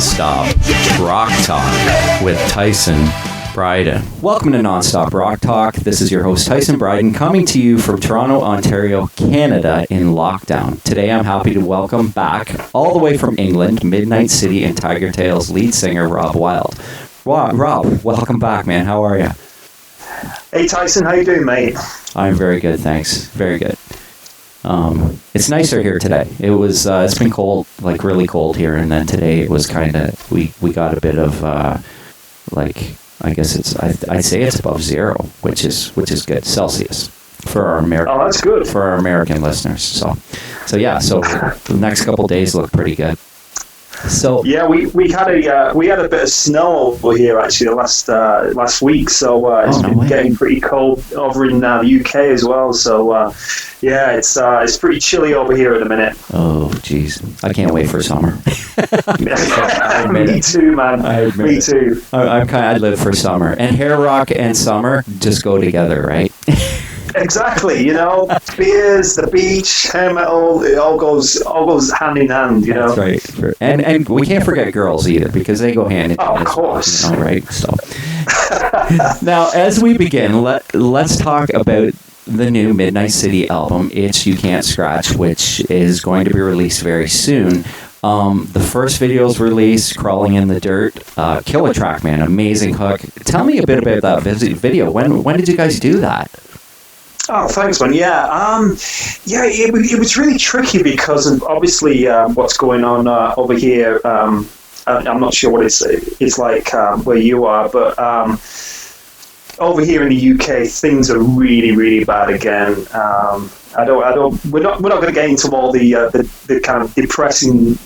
Non-Stop Rock Talk with Tyson Bryden. Welcome to Non-Stop Rock Talk. This is your host, Tyson Bryden, coming to you from Toronto, Ontario, Canada, in lockdown. Today, I'm happy to welcome back, all the way from England, Midnite City and Tigertailz lead singer, Rob Wylde. Rob, welcome back, man. How are you? Hey, Tyson. How you doing, mate? I'm very good, thanks. Very good. It's nicer here today. It was, it's been cold, like really cold here, and then today it was kind of, we got a bit of, I guess I'd say it's above zero, which is good, Celsius, for our American. Oh, that's good. For our American listeners. So the next couple days look pretty good. So yeah, we had a bit of snow over here actually last week, so it's been getting pretty cold over in the UK as well. So yeah, it's pretty chilly over here at the minute. Oh, jeez, I can't wait for summer. Me too, man. Me too. I live for summer, and hair rock and summer just go together, right? Exactly, beers, the beach, hair metal, it all goes hand in hand, That's right. And we can't forget girls either, because they go hand in hand. Of course. Well, right? So now, as we begin, let's talk about the new Midnite City album, Itch You Can't Scratch, which is going to be released very soon. The first video's released, Crawling in the Dirt, killer track, man, amazing hook. Tell me a bit about that video. When did you guys do that? Oh, thanks, man. Yeah, it was really tricky because of obviously what's going on over here. I'm not sure what it's like where you are, but over here in the UK, things are really, really bad again. We're not going to get into all the kind of depressing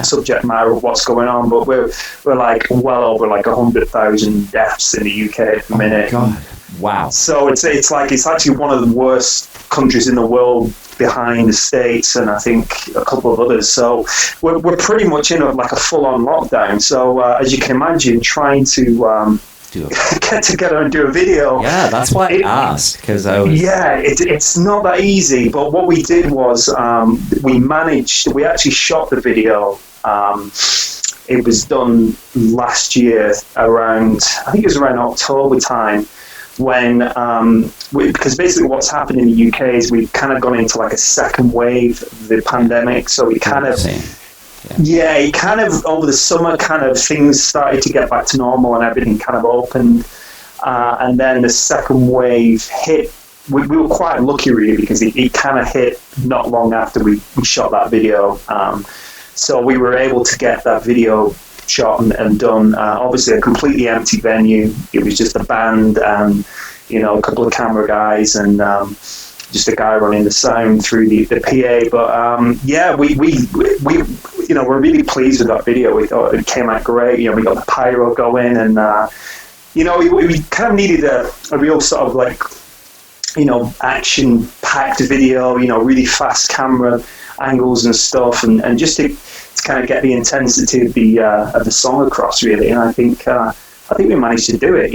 subject matter of what's going on, but we're like well over like 100,000 deaths in the UK at the minute. Oh, God. Wow. So it's actually one of the worst countries in the world behind the States and I think a couple of others. So we're pretty much in like a full-on lockdown. So as you can imagine, trying to get together and do a video. Yeah, that's why I asked, because I was... Yeah, it's not that easy, but what we did was we actually shot the video. It was done last year around October time, when because basically what's happened in the UK is we've kind of gone into like a second wave of the pandemic, so we kind of it kind of over the summer kind of things started to get back to normal and everything kind of opened, and then the second wave hit. We were quite lucky really because it kind of hit not long after we shot that video, so we were able to get that video shot and done. Obviously a completely empty venue. It was just a band and a couple of camera guys and just a guy running the sound through the PA. But we're really pleased with that video. We thought it came out great. We got the pyro going and we kind of needed a real sort of like action packed video. Really fast camera angles and stuff and just to kind of get the intensity of the song across, really. And I think we managed to do it.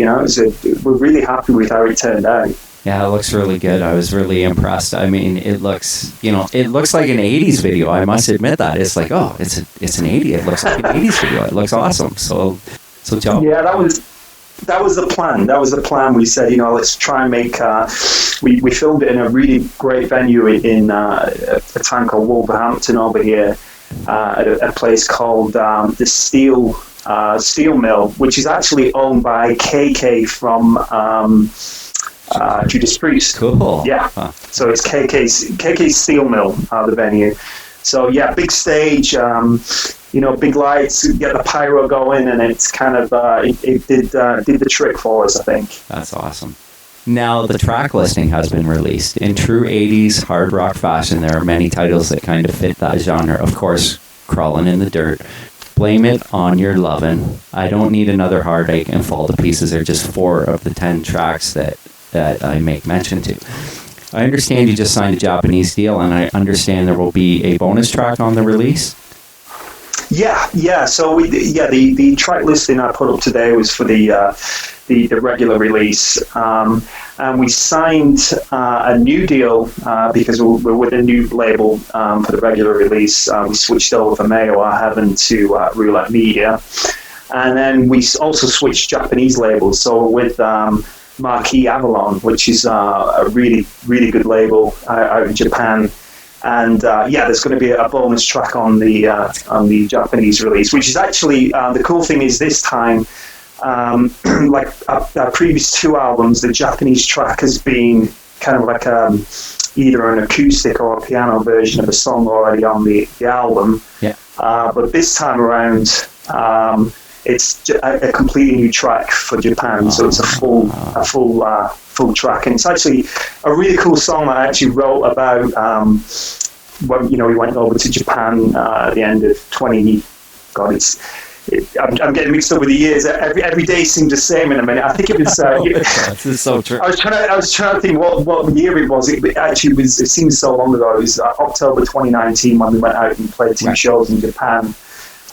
We're really happy with how it turned out. Yeah, it looks really good. I was really impressed. I mean, it looks like an 80s video. I must admit that. It's like, oh, it's an 80s. It looks like an 80s video. It looks awesome. So Joe. Yeah, that was the plan. That was the plan. We said, let's try and make. We filmed it in a really great venue in a town called Wolverhampton over here. At a place called the Steel Mill, which is actually owned by KK from Judas Priest. Cool. Yeah. Huh. So it's KK's Steel Mill, the venue. So yeah, big stage, big lights, get the pyro going, and it's kind of it did the trick for us, I think. That's awesome. Now, the track listing has been released. In true 80s hard rock fashion, there are many titles that kind of fit that genre. Of course, Crawling in the Dirt, Blame It on Your Lovin', I Don't Need Another Heartache, and Fall to Pieces are just 4 of the 10 tracks that I make mention to. I understand you just signed a Japanese deal, and I understand there will be a bonus track on the release? Yeah. So the track listing I put up today was for the regular release, and we signed a new deal because we're with a new label for the regular release. We switched over from AOR Heaven to Roulette Media, and then we also switched Japanese labels. So with Marquee Avalon, which is a really, really good label out in Japan. And there's going to be a bonus track on the Japanese release, which is actually the cool thing is this time, like our previous two albums, the Japanese track has been kind of like either an acoustic or a piano version of a song already on the album. Yeah. But this time around, it's a completely new track for Japan, so it's a full track, and it's actually a really cool song that I actually wrote about when we went over to Japan at the end of 20. God, I'm getting mixed up with the years. Every day seemed the same in a minute. I think it was. This is so true. I was trying to think what year it was. It actually was. It seems so long ago. It was October 2019 when we went out and played two shows in Japan.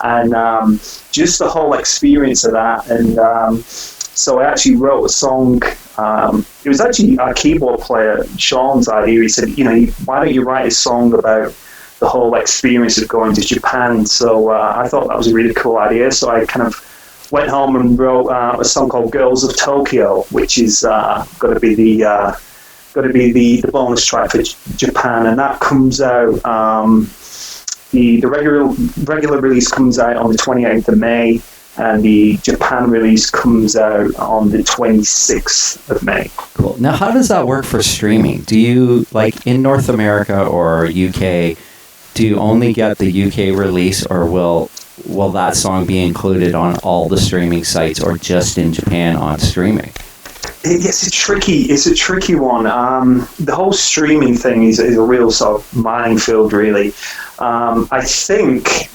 And just the whole experience of that, and so I actually wrote a song. It was actually our keyboard player Sean's idea. He said, why don't you write a song about the whole experience of going to Japan? So I thought that was a really cool idea. So I kind of went home and wrote a song called "Girls of Tokyo," which is going to be the bonus track for Japan, and that comes out. The regular release comes out on the 28th of May, and the Japan release comes out on the 26th of May. Cool. Now, how does that work for streaming? Do you, like in North America or UK, do you only get the UK release, or will that song be included on all the streaming sites, or just in Japan on streaming? It's a tricky one. The whole streaming thing is a real sort of minefield, really. I think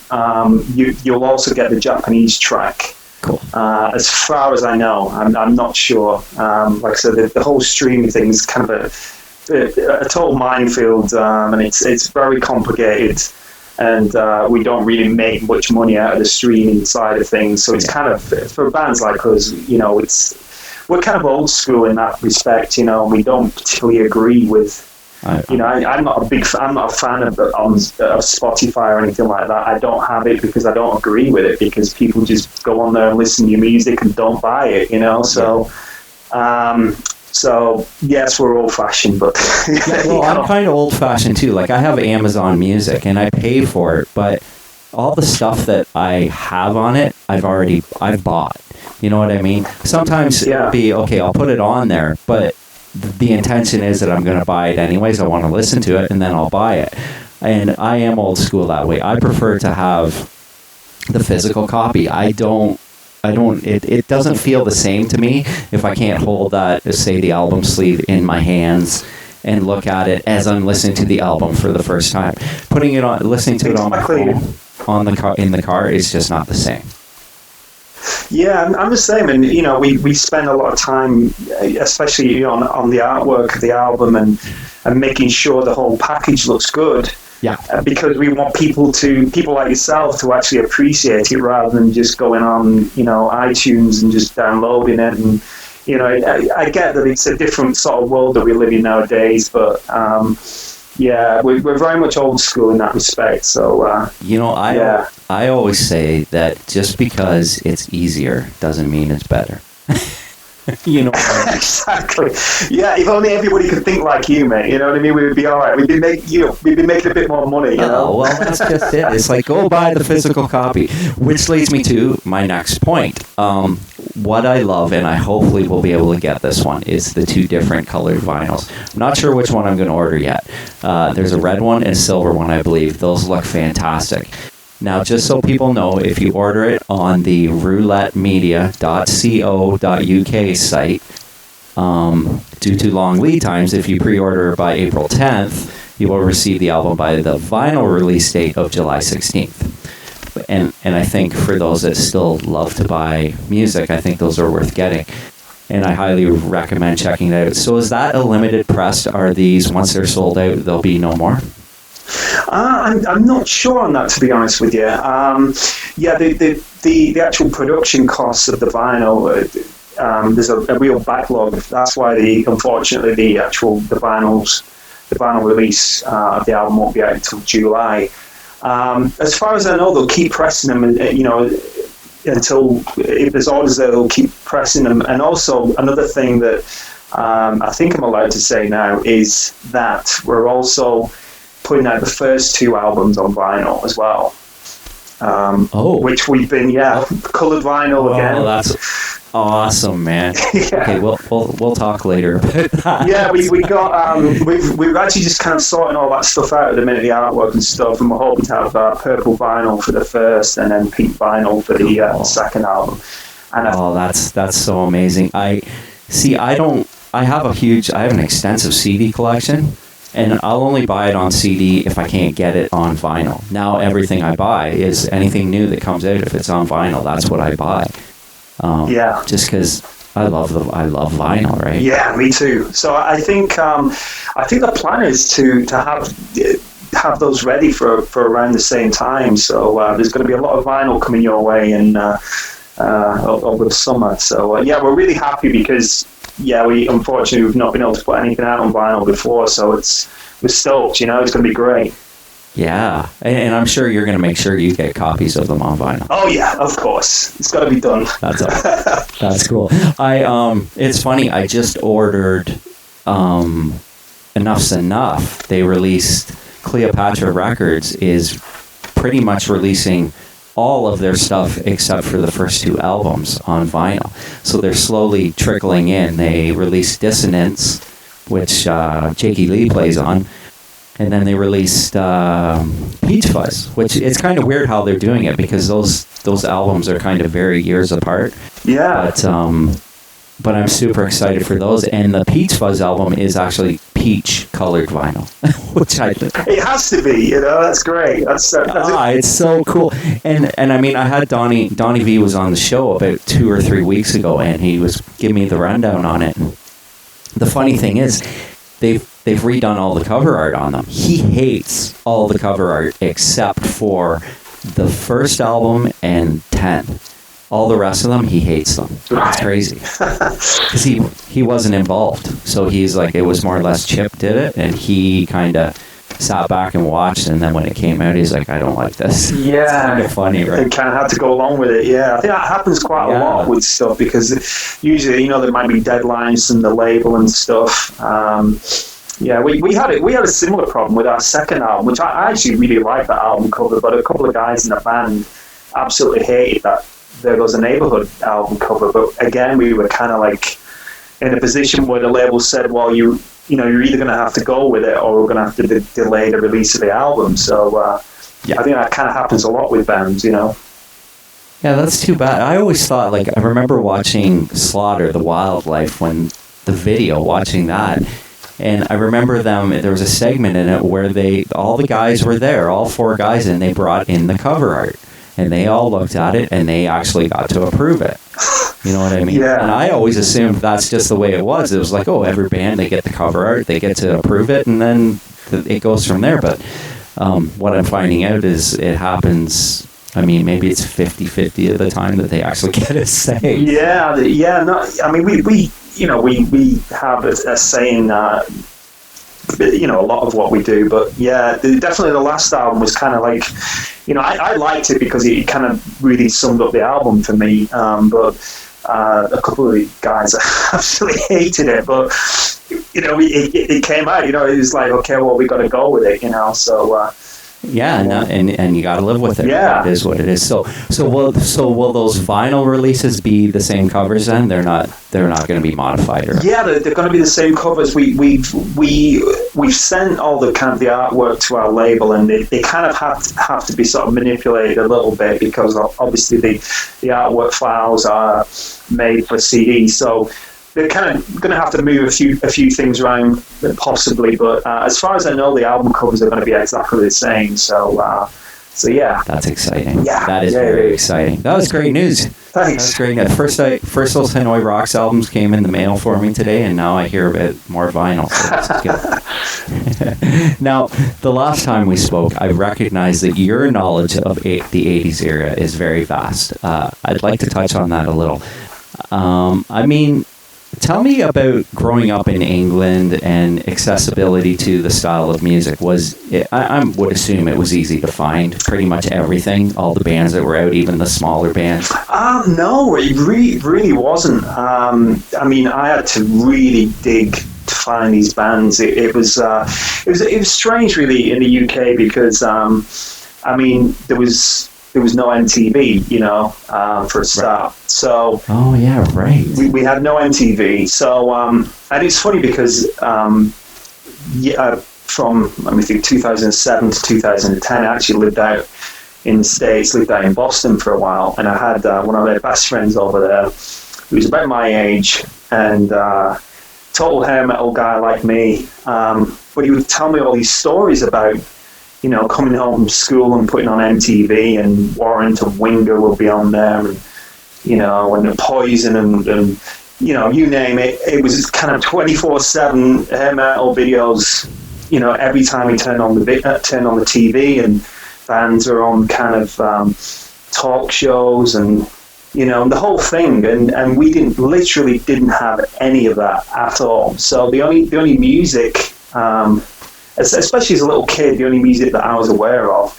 you'll also get the Japanese track. Cool. As far as I know, I'm not sure. Like I said, the whole streaming thing is kind of a total minefield, and it's very complicated. And we don't really make much money out of the streaming side of things. So it's kind of, for bands like us, we're kind of old school in that respect, and we don't particularly agree with. I'm not a fan of Spotify or anything like that. I don't have it because I don't agree with it, because people just go on there and listen to your music and don't buy it, So yes, we're old-fashioned, but I'm kind of old-fashioned too. Like I have Amazon Music and I pay for it, but all the stuff that I have on it, I've bought. You know what I mean? Sometimes it'll be okay, I'll put it on there, but the intention is that I'm going to buy it anyways. I want to listen to it, and then I'll buy it. And I am old school that way. I prefer to have the physical copy. It doesn't feel the same to me if I can't hold that, say, the album sleeve in my hands and look at it as I'm listening to the album for the first time. Putting it on, listening to it on my phone, in the car is just not the same. Yeah, I'm the same, and we spend a lot of time, especially on the artwork of the album and making sure the whole package looks good. Yeah, because we want people like yourself to actually appreciate it rather than just going on iTunes and just downloading it. And I get that it's a different sort of world that we live in nowadays, but we're very much old school in that respect. So I always say that just because it's easier doesn't mean it's better. Exactly. Yeah, if only everybody could think like you, mate. You know what I mean? We would be all right. We'd be making a bit more money. Well, that's just it. It's like, go buy the physical copy, which leads me to my next point. What I love, and I hopefully will be able to get this one, is the two different colored vinyls. I'm not sure which one I'm going to order yet. There's a red one and a silver one, I believe. Those look fantastic. Now, just so people know, if you order it on the roulettemedia.co.uk site, due to long lead times, if you pre-order by April 10th, you will receive the album by the vinyl release date of July 16th. And I think for those that still love to buy music, I think those are worth getting. And I highly recommend checking it out. So is that a limited press? Are these, once they're sold out, there'll be no more? I'm not sure on that, to be honest with you. The actual production costs of the vinyl, there's a real backlog. That's why unfortunately the vinyl release of the album won't be out until July. As far as I know, they'll keep pressing them, until if there's orders there, they'll keep pressing them. And also another thing that I think I'm allowed to say now is that we're also putting out the first 2 albums on vinyl as well. Which we've been, coloured vinyl again. That's awesome, man. Yeah. Okay, we'll talk later about that. Yeah, we got we've actually just kind of sorting all that stuff out at the minute, the artwork and stuff, and we're hoping to have purple vinyl for the first and then pink vinyl for the second album. And that's so amazing. I have an extensive CD collection. And I'll only buy it on CD if I can't get it on vinyl. Now everything I buy is anything new that comes out. If it's on vinyl, that's what I buy. Just because I love vinyl, right? Yeah, me too. So I think the plan is to have those ready for around the same time. So there's going to be a lot of vinyl coming your way over the summer. So we're really happy because. Yeah, we've not been able to put anything out on vinyl before, so we're stoked. It's going to be great. Yeah, and I'm sure you're going to make sure you get copies of them on vinyl. Oh yeah, of course, it's got to be done. That's cool. It's funny. I just ordered Enough's Enough. They released Cleopatra Records is pretty much releasing all of their stuff except for the first 2 albums on vinyl. So they're slowly trickling in. They released Dissonance, which Jakey Lee plays on, and then they released Peach Fuzz, which it's kind of weird how they're doing it because those albums are kind of very years apart. Yeah. But I'm super excited for those. And the Peach Fuzz album is actually peach colored vinyl, which it has to be. That's great. It's so cool. And I mean, I had Donnie V was on the show about 2 or 3 weeks ago, and he was giving me the rundown on it. And the funny thing is, they've redone all the cover art on them. He hates all the cover art except for the first album and 10. All the rest of them, he hates them. It's crazy. Because he wasn't involved. So he's like, it was more or less Chip did it, and he kind of sat back and watched, and then when it came out, he's like, I don't like this. Yeah. It's kind of funny, right? They kind of had to go along with it, yeah. I think that happens quite a lot with stuff, because usually, there might be deadlines from the label and stuff. We had a similar problem with our second album, which I actually really liked that album cover, but a couple of guys in the band absolutely hated that There Goes a Neighborhood album cover. But again, we were kind of like in a position where the label said, well, you're either going to have to go with it or we're going to have to delay the release of the album. So I think that kind of happens a lot with bands, Yeah, that's too bad. I always thought, I remember watching Slaughter, The Wildlife, watching that. And I remember there was a segment in it where all the guys were there, all 4 guys, and they brought in the cover art. And they all looked at it, and they actually got to approve it. You know what I mean? Yeah. And I always assumed that's just the way it was. It was like, every band, they get the cover art, they get to approve it, and then it goes from there. But what I'm finding out is it happens, maybe it's 50-50 of the time that they actually get a say. Yeah. No, we have a say in a lot of what we do, but definitely the last album was kind of like, I liked it because it kind of really summed up the album for me, but a couple of the guys absolutely hated it, but it came out, it was like, okay, well, we got to go with it, so and you got to live with it. Yeah, it is what it is. So will those vinyl releases be the same covers then? They're not going to be modified, or? Yeah, they're going to be the same covers. We've sent all the kind of the artwork to our label, and they kind of have to be sort of manipulated a little bit because obviously the artwork files are made for CD, so they're kind of going to have to move a few things around, possibly. But as far as I know, the album covers are going to be exactly the same. So So yeah, that's exciting. Yeah, that is very exciting. That was great news. Thanks. That's great. First those Hanoi Rocks albums came in the mail for me today, and now I hear about more vinyl. So this is good. Now, the last time we spoke, I recognized that your knowledge of the 80s era is very vast. I'd like to touch on that a little. I mean, tell me about growing up in England and accessibility to the style of music. I would assume it was easy to find pretty much everything, all the bands that were out, even the smaller bands. No, it really wasn't. I mean, I had to really dig to find these bands. It was strange, really, in the UK because I mean, there was no MTV, for a start. Right. So oh yeah, right. We had no MTV. So and it's funny because from 2007 to 2010, I actually lived out in the States, lived out in Boston for a while, and I had one of my best friends over there who was about my age and total hair metal guy like me, but he would tell me all these stories about coming home from school and putting on MTV, and Warrant and Winger will be on there, and and the Poison and you name it. It was kind of 24/7 hair metal videos. Every time we turn on the TV, and bands are on kind of talk shows and the whole thing. And we literally didn't have any of that at all. So the only music. Especially as a little kid, the only music that I was aware of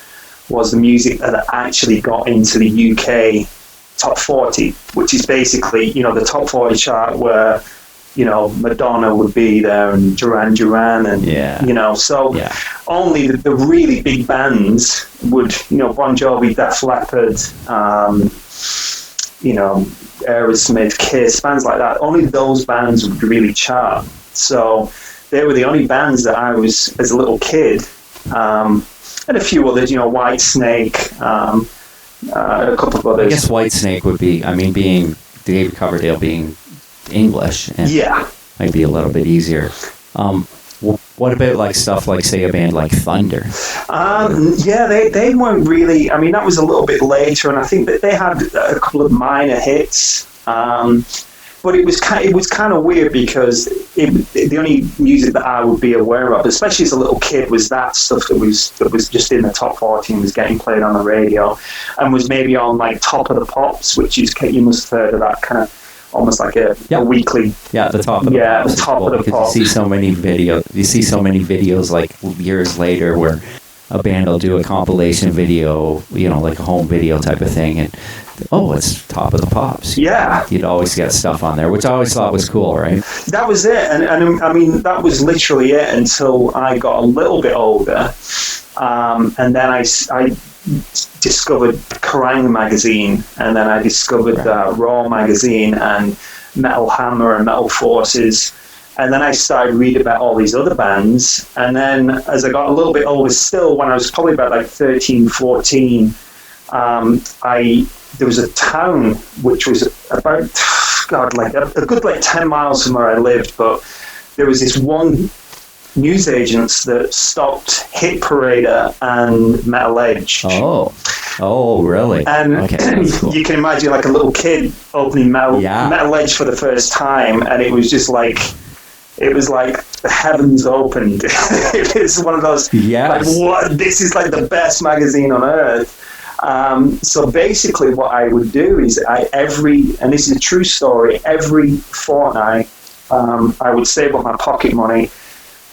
was the music that actually got into the UK top 40, which is basically, the top 40 chart where, Madonna would be there and Duran Duran and, so only the really big bands would, Bon Jovi, Def Leppard, Aerosmith, Kiss, bands like that, only those bands would really chart. So they were the only bands that I was, as a little kid, and a few others, White Snake, a couple of others. I guess White Snake would be, being David Coverdale being English, and might be a little bit easier. What about stuff like, say, a band like Thunder? They weren't really. That was a little bit later, and I think that they had a couple of minor hits. But it was kind of weird because the only music that I would be aware of, especially as a little kid, was that stuff that was just in the top 40 and was getting played on the radio, and was maybe on Top of the Pops, which is, you must have heard of that, kind of almost like a weekly. Yeah, the Top of the Pops. The Top of the Pops. You see so many videos years later where a band will do a compilation video, like a home video type of thing, and it's Top of the Pops. Yeah. You'd always get stuff on there, which I always thought was cool, right? That was it. And that was literally it until I got a little bit older. And then I discovered Kerrang! Magazine, and then I discovered Raw Magazine and Metal Hammer and Metal Forces. And then I started reading about all these other bands. And then as I got a little bit older still, when I was probably about 13, 14, there was a town which was about, a good 10 miles from where I lived, but there was this one newsagents that stocked Hit Parader and Metal Edge. Oh, really? And cool. You can imagine a little kid opening Metal Edge for the first time, and it was just it was like the heavens opened. It was one of those, what? This is the best magazine on earth. So basically what I would do is and this is a true story, every fortnight I would save up my pocket money,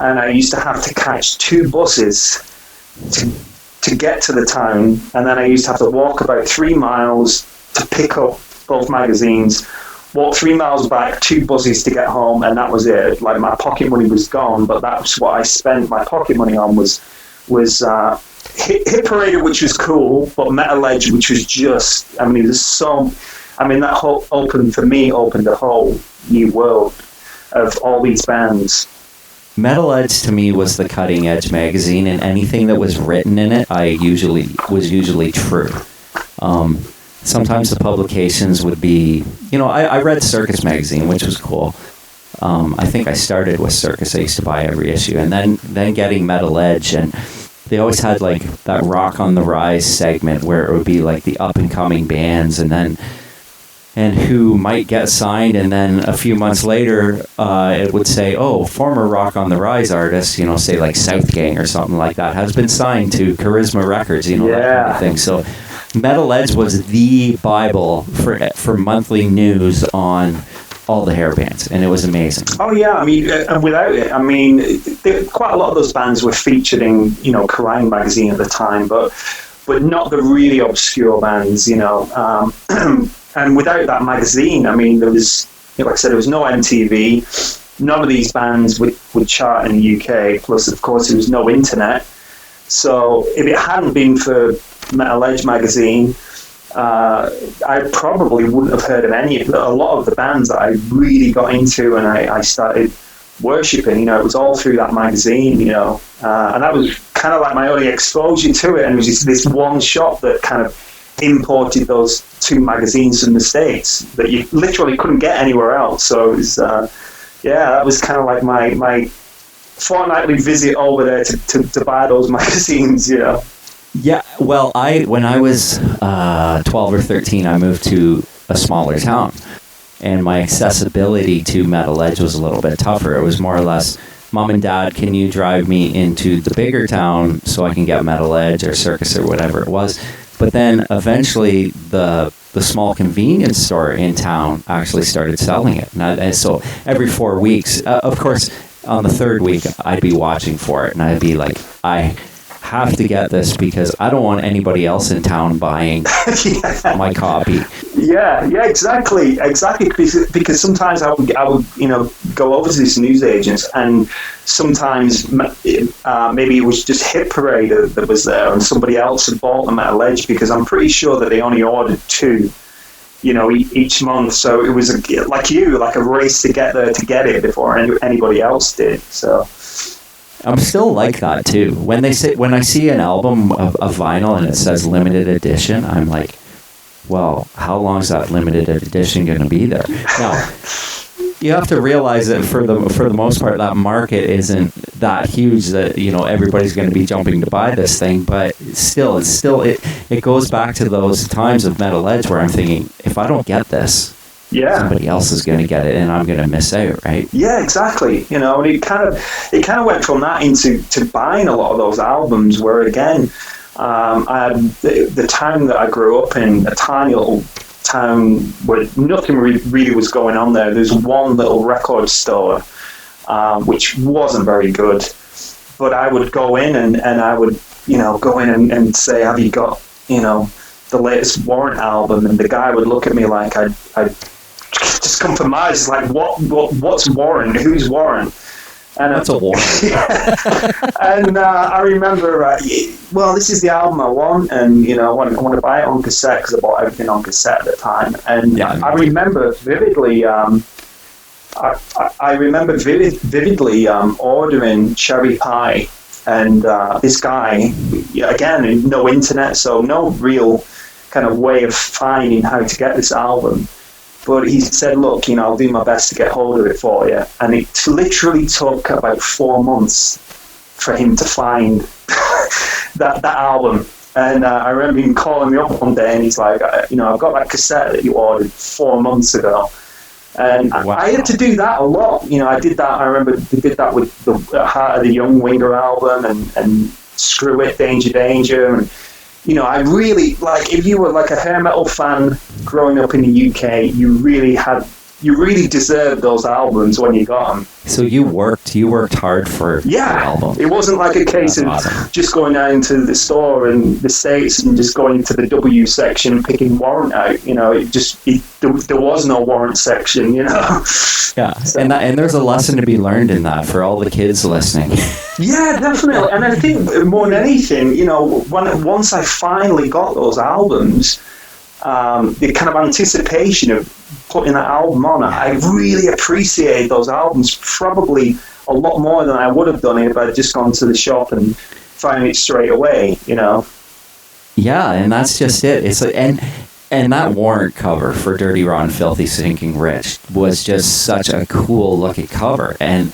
and I used to have to catch 2 buses to get to the town, and then I used to have to walk about 3 miles to pick up both magazines, walk 3 miles back, 2 buses to get home, and that was it. My pocket money was gone, but that's what I spent my pocket money on was Hit Parader, which was cool, but Metal Edge, which was just, that whole opened a whole new world of all these bands. Metal Edge to me was the cutting edge magazine, and anything that was written in it was usually true. Sometimes the publications would be, I read Circus magazine, which was cool. I think I started with Circus. I used to buy every issue, and then getting Metal Edge, and they always had like that Rock on the Rise segment where it would be like the up and coming bands, and who might get signed, and then a few months later, it would say, "Oh, former Rock on the Rise artist, say like South Gang or something like that, has been signed to Charisma Records," that kind of thing. So, Metal Edge was the Bible for monthly news on all the hair bands, and it was amazing. Oh yeah, I mean, and without it, I mean, quite a lot of those bands were featured in Kerrang! Magazine at the time, but not the really obscure bands, And without that magazine, I mean, there was, like I said, there was no MTV. None of these bands would chart in the UK. Plus, of course, there was no internet. So if it hadn't been for Metal Edge magazine, I probably wouldn't have heard of a lot of the bands that I really got into and I started worshipping. It was all through that magazine, and that was kind of like my only exposure to it. And it was just this one shop that kind of imported those two magazines from the States that you literally couldn't get anywhere else. So it was, that was kind of like my fortnightly visit over there to buy those magazines, Yeah, well, when I was 12 or 13, I moved to a smaller town, and my accessibility to Metal Edge was a little bit tougher. It was more or less, Mom and Dad, can you drive me into the bigger town so I can get Metal Edge or Circus or whatever it was? But then eventually the small convenience store in town actually started selling it. And so every 4 weeks, of course, on the third week, I'd be watching for it, and I'd be like, I have to get this because I don't want anybody else in town buying my copy. Yeah, exactly. Because sometimes I would go over to these newsagents, and sometimes maybe it was just Hit Parade that was there, and somebody else had bought them at a ledge, because I'm pretty sure that they only ordered 2, each month. So it was like a race to get there to get it before anybody else did. So. I'm still like that too. When I see an album of vinyl and it says limited edition, I'm like, well, how long is that limited edition going to be there? Now, you have to realize that for the most part, that market isn't that huge that everybody's going to be jumping to buy this thing. But still, it goes back to those times of Metal Edge where I'm thinking, if I don't get this, somebody else is going to get it, and I'm going to miss out, right? Yeah, exactly. And it kind of went from that into buying a lot of those albums. Where again, I had the town that I grew up in, a tiny little town where nothing really was going on there. There's one little record store, which wasn't very good, but I would go in and I would go in and say, have you got the latest Warrant album? And the guy would look at me like I'd just come from Mars. It's like, what's Warrant? Who's Warrant? And that's a Warrant. And I remember, this is the album I want, and I want to buy it on cassette, because I bought everything on cassette at the time. And I remember vividly, ordering Cherry Pie, and this guy, again, no internet, so no real kind of way of finding how to get this album. But he said, look, I'll do my best to get hold of it for you. And it literally took about 4 months for him to find that album. And I remember him calling me up one day, and he's like, I've got that cassette that you ordered 4 months ago. And wow. I had to do that a lot. I did that. I remember we did that with the Heart of the Young Winger album and Screw It, Danger Danger. And, I really, if you were like a hair metal fan growing up in the UK, you really deserved those albums when you got them. So you worked hard for the album. It wasn't like a case of just going down to the store in the States and just going to the W section and picking Warrant out. There was no Warrant section, Yeah, so, and there's a lesson to be learned in that for all the kids listening. Yeah, definitely. And I think more than anything, once I finally got those albums, the kind of anticipation of putting that album on, I really appreciate those albums probably a lot more than I would have done if I'd just gone to the shop and found it straight away, Yeah, and that's just it. It's like, and And that Warrant cover for Dirty Rotten Filthy Stinking Rich was just such a cool looking cover, and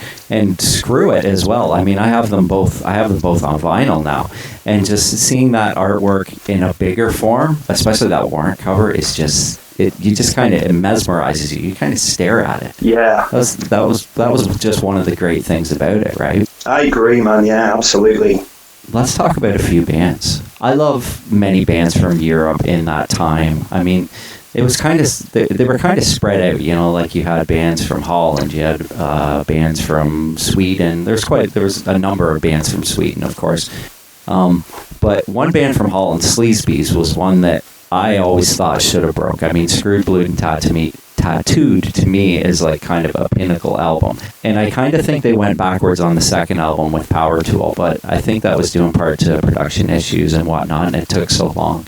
Screw It as well. I mean, I have them both on vinyl now, and just seeing that artwork in a bigger form, especially that Warrant cover, is just it mesmerizes you. You kind of stare at it. Yeah, that was just one of the great things about it, right? I agree, man. Yeah, absolutely. Let's talk about a few bands. I love many bands from Europe in that time. I mean, it was kind of they were kind of spread out. You know, like you had bands from Holland, you had bands from Sweden. There was a number of bands from Sweden, of course. But one band from Holland, Sleazebees, was one that I always thought should have broke. I mean, Screwed, Blued, and Tattooed to me is like kind of a pinnacle album, and I kind of think they went backwards on the second album with Power Tool, but I think that was due in part to production issues and whatnot, and it took so long.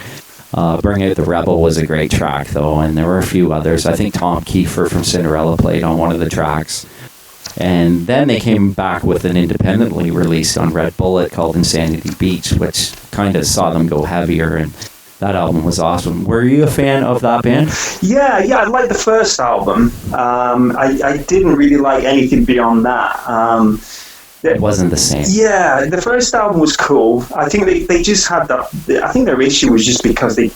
Bring Out the Rebel was a great track though, and there were a few others. I think Tom Kiefer from Cinderella played on one of the tracks, and then they came back with an independently released on Red Bullet called Insanity Beach, which kind of saw them go heavier, and that album was awesome. Were you a fan of that band? Yeah, I liked the first album. I didn't really like anything beyond that. It wasn't the same. Yeah, the first album was cool. I think they just had that. I think their issue was just because they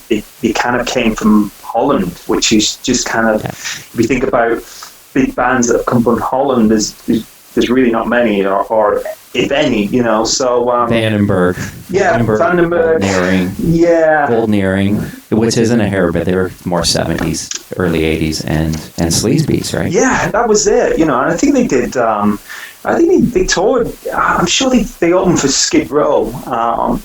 kind of came from Holland, which is just kind of, if you think about big bands that have come from Holland, there's really not many, or if any, you know. So Vandenberg. Yeah, Vandenberg. Golden Earring, which isn't a hair, but they were more 70s, early 80s, and Sleazebees, right? Yeah, that was it, you know. And I think they did. I think they toured. I'm sure they opened for Skid Row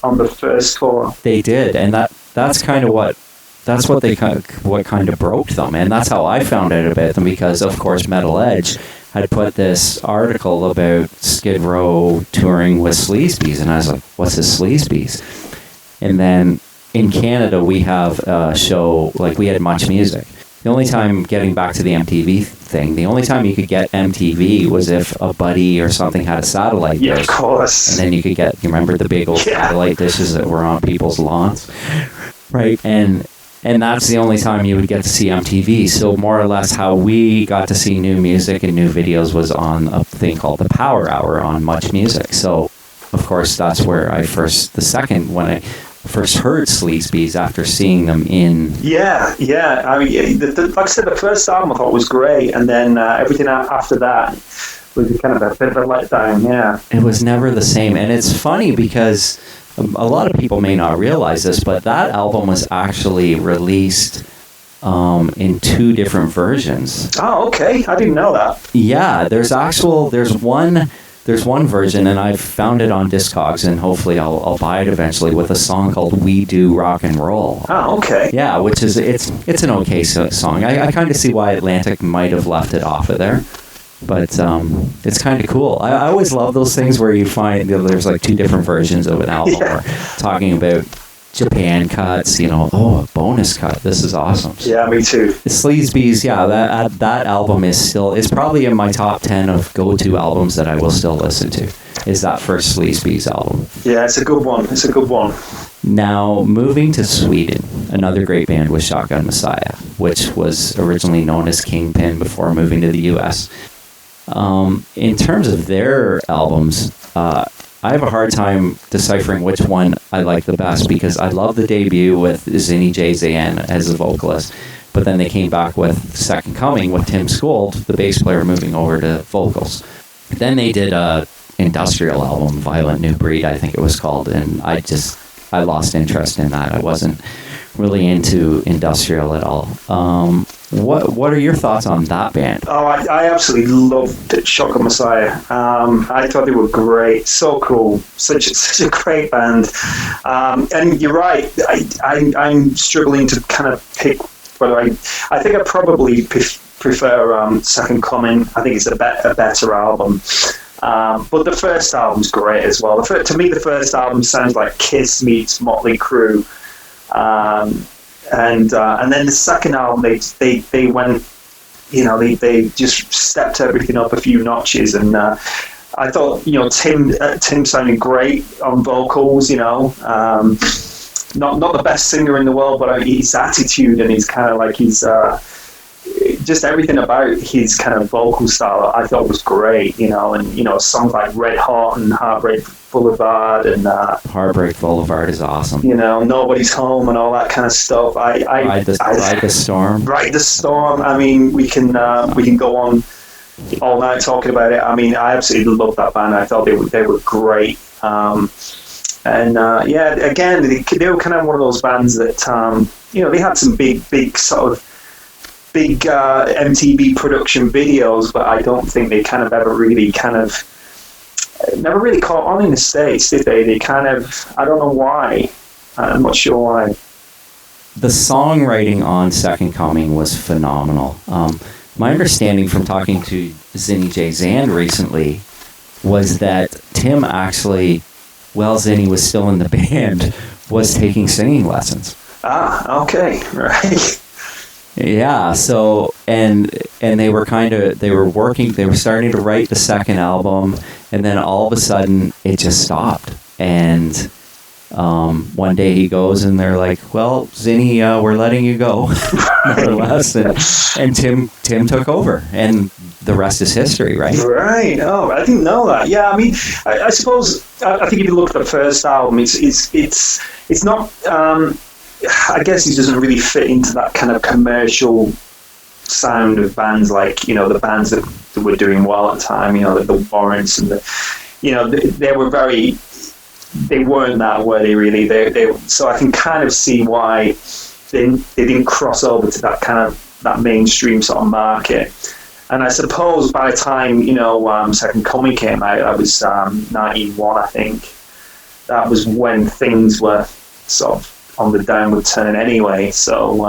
on the first tour. They did, and that's kind of what. That's what kind of broke them, and that's how I found out about them, because of course Metal Edge had put this article about Skid Row touring with Sleazebees, and I was like, what's a Sleazebees? And then in Canada we have a show, like we had Much Music. The only time, getting back to the MTV thing, the only time you could get MTV was if a buddy or something had a satellite dish. Yeah, of course. And then you remember the big old satellite dishes that were on people's lawns? Right, and that's the only time you would get to see MTV. So more or less how we got to see new music and new videos was on a thing called the Power Hour on Much Music. So, of course, that's where when I first heard Sleazebees after seeing them in... Yeah. I mean, like I said, the first album I thought was great, and then everything after that was kind of a bit of a letdown, yeah. It was never the same. And it's funny because... a lot of people may not realize this, but that album was actually released in two different versions. Oh, okay. I didn't know that. Yeah, there's one version, and I've found it on Discogs, and hopefully I'll buy it eventually, with a song called We Do Rock and Roll. Oh, okay. Yeah, which is it's an okay song. I kind of see why Atlantic might have left it off of there. But it's kind of cool. I always love those things where you find there's like two different versions of an album, or talking about Japan cuts, a bonus cut. This is awesome. Yeah, me too. Sleazebees, that album is probably in my top 10 of go-to albums that I will still listen to, is that first Sleazebees album. Yeah, it's a good one. Now, moving to Sweden, another great band was Shotgun Messiah, which was originally known as Kingpin before moving to the U.S. In terms of their albums, I have a hard time deciphering which one I like the best, because I love the debut with Zinny J. Zayn as a vocalist, but then they came back with Second Coming with Tim Skold, the bass player, moving over to vocals. Then they did a industrial album, Violent New Breed, I think it was called, and I lost interest in that. I wasn't really into industrial at all. What are your thoughts on that band? Oh, I absolutely loved Shotgun Messiah. I thought they were great, so cool, such a great band. And you're right, I'm struggling to kind of pick whether I think I probably prefer Second Coming. I think it's a better album. But the first album's great as well. To me, the first album sounds like Kiss meets Motley Crue. And then the second album, they went, they just stepped everything up a few notches, and I thought, Tim sounded great on vocals, not the best singer in the world, but his attitude and his kind of like his just everything about his kind of vocal style I thought was great, and songs like Red Hot and Heartbreak Boulevard and Heartbreak Boulevard is awesome. Nobody's Home and all that kind of stuff. Ride the Storm. Ride the Storm. I mean, we can go on all night talking about it. I mean, I absolutely love that band. I thought they were great. Again, they were kind of one of those bands that they had some big MTV production videos, but I don't think they kind of ever really never really caught on in the States, did they? They kind of, I don't know why. I'm not sure why. The songwriting on Second Coming was phenomenal. My understanding from talking to Zinny J. Zand recently was that Tim actually, while Zinny was still in the band, was taking singing lessons. Ah, okay, right. Yeah, so and they were starting to write the second album, and then all of a sudden it just stopped. And one day he goes and they're like, "Well, Zinny, we're letting you go," more or less, and Tim took over, and the rest is history, right? Right. Oh, I didn't know that. Yeah, I mean, I suppose I think if you look at the first album, it's not. I guess he doesn't really fit into that kind of commercial sound of bands like, the bands that were doing well at the time, the Warrants and they weren't that, were they really? They so I can kind of see why they didn't cross over to that kind of that mainstream sort of market. And I suppose by the time, Second Coming came out, I was 91, I think. That was when things were sort of on the downward turn anyway, so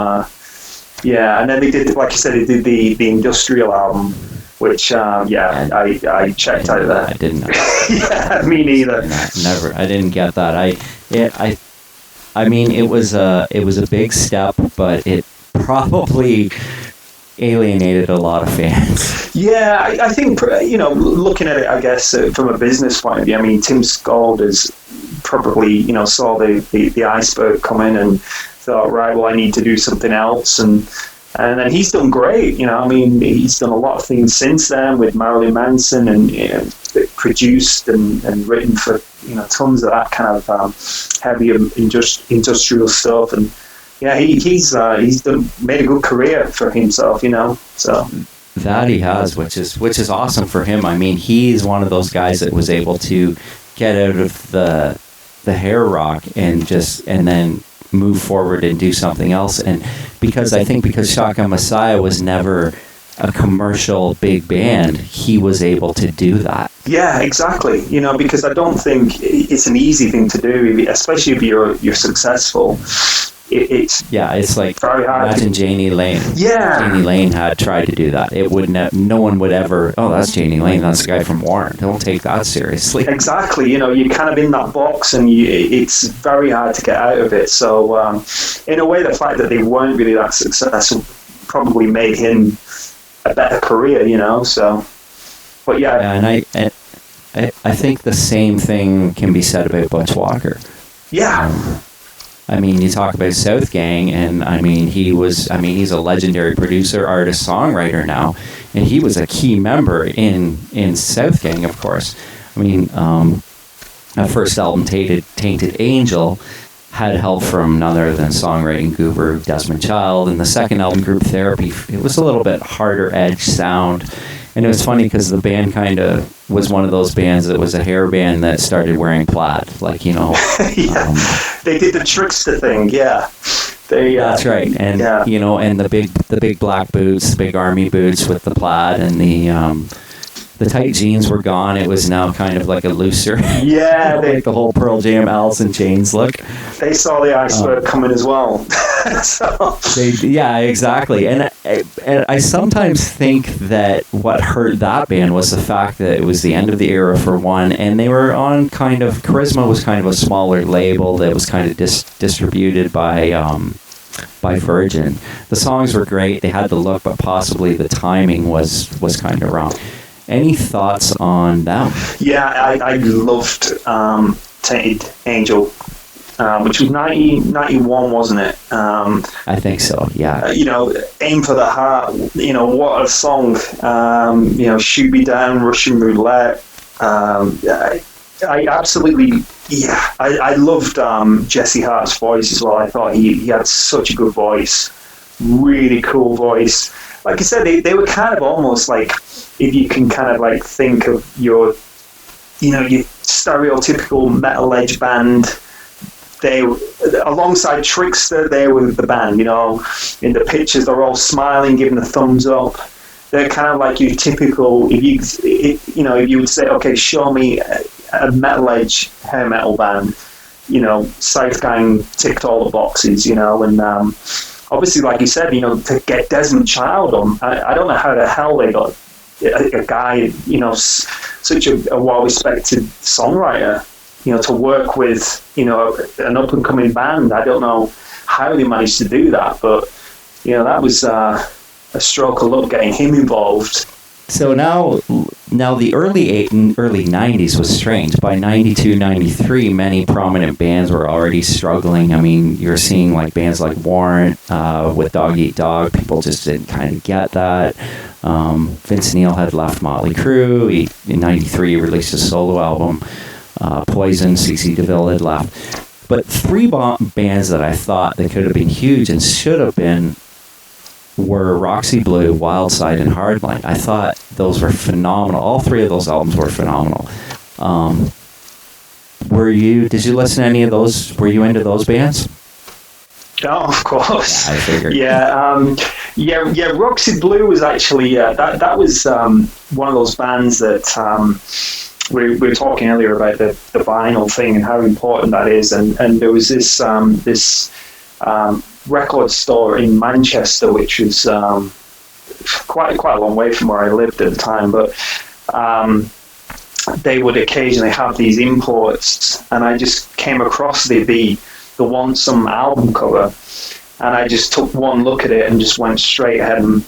and then they did, like you said, they did the Industrial album, which I checked out of that. I didn't know. Yeah, me neither. Never. I didn't get that. I mean, it was a big step, but it probably alienated a lot of fans. Yeah, I think looking at it, I guess from a business point of view, I mean, Tim Skold is probably saw the iceberg coming and thought, right, well, I need to do something else, and then he's done great. I mean, he's done a lot of things since then with Marilyn Manson, and produced and written for tons of that kind of heavy industrial stuff, and yeah, he's made a good career for himself, so. That he has, which is awesome for him. I mean, he's one of those guys that was able to get out of the hair rock and then move forward and do something else. And because Shotgun Messiah was never a commercial big band, he was able to do that. Yeah, exactly. Because I don't think it's an easy thing to do, especially if you're successful. It's like very hard. Imagine Janie Lane. Yeah, Janie Lane had tried to do that. It wouldn't. No one would ever. Oh, that's Janie Lane. That's the guy from Warren. Don't take that seriously. Exactly. You're kind of in that box, and it's very hard to get out of it. So, in a way, the fact that they weren't really that successful probably made him a better career. So, but yeah. And I think the same thing can be said about Butch Walker. Yeah. I mean, you talk about South Gang, and I mean, he's a legendary producer, artist, songwriter now, and he was a key member in South Gang, of course. I mean, that first album, Tainted Angel, had help from none other than songwriting guru Desmond Child, and the second album, Group Therapy, it was a little bit harder edge sound. And it was funny because the band kind of was one of those bands that was a hair band that started wearing plaid, yeah. They did the trickster thing, yeah. That's right, and and the big black boots, the big army boots with the plaid, and the tight jeans were gone. It was now kind of like a looser, like the whole Pearl Jam, Alice in Chains look. They saw the iceberg coming as well. Exactly. And I sometimes think that what hurt that band was the fact that it was the end of the era for one, and they were on Charisma was kind of a smaller label that was kind of distributed by Virgin. The songs were great. They had the look, but possibly the timing was kind of wrong. Any thoughts on them? Yeah, I loved Tainted Angel. which was 1991, wasn't it? I think so, yeah. Aim for the Heart, what a song. Shoot Me Down, Russian Roulette. I absolutely, I loved Jesse Hart's voice as well. I thought he had such a good voice, really cool voice. Like I said, they were kind of almost like, if you can kind of like think of your stereotypical metal edge band, they, alongside Trickster, they were the band, in the pictures, they're all smiling, giving a thumbs up. They're kind of like your typical, if you would say, okay, show me a metal edge hair metal band, Southgang ticked all the boxes, and obviously, like you said, to get Desmond Child on, I don't know how the hell they got a guy, such a well-respected songwriter, to work with, an up-and-coming band. I don't know how they managed to do that, but, that was a stroke of luck getting him involved. So now the early 90s was strange. By 92, 93, many prominent bands were already struggling. I mean, you're seeing like bands like Warrant with Dog Eat Dog. People just didn't kind of get that. Vince Neil had left Motley Crue. In 93, he released a solo album. Poison, CC DeVille had left. But three bands that I thought that could have been huge and should have been were Roxy Blue, Wildside, and Hardline. I thought those were phenomenal. All three of those albums were phenomenal. Did you listen to any of those? Were you into those bands? Oh, of course. Yeah, I figured. Yeah, Roxy Blue was actually, that was one of those bands that we were talking earlier about the vinyl thing and how important that is. And there was this record store in Manchester, which was quite a long way from where I lived at the time, but they would occasionally have these imports, and I just came across the Want Some album cover, and I just took one look at it and just went straight ahead and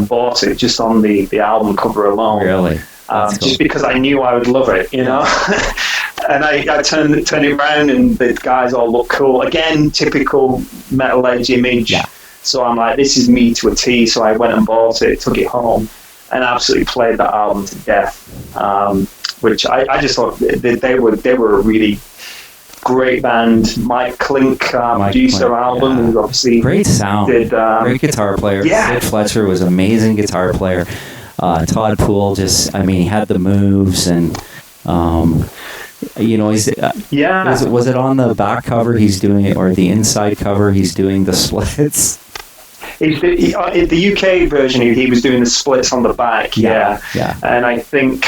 bought it just on the album cover alone. Really? Cool. Just because I knew I would love it, And I turned it around, and the guys all look cool. Again, typical metal edge image. Yeah. So I'm like, this is me to a T. So I went and bought it, took it home, and absolutely played that album to death. Which I just thought they were a really great band. Mike Klink produced their album, and obviously great sound, great guitar player. Yeah. Sid Fletcher was an amazing guitar player. Todd Poole he had the moves, and was it on the back cover he's doing it, or the inside cover he's doing the splits? In the UK version, he was doing the splits on the back, yeah. And I think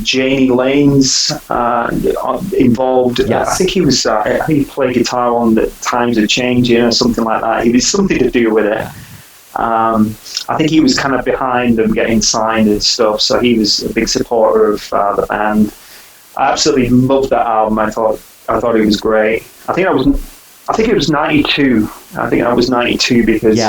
Janie Lane's involved. Yes. I think he played guitar on the Times of Changing or something like that. He was something to do with it. I think he was kind of behind them getting signed and stuff, so he was a big supporter of the band. I absolutely loved that album. I thought it was great. I think it was 92. I think I was 92 because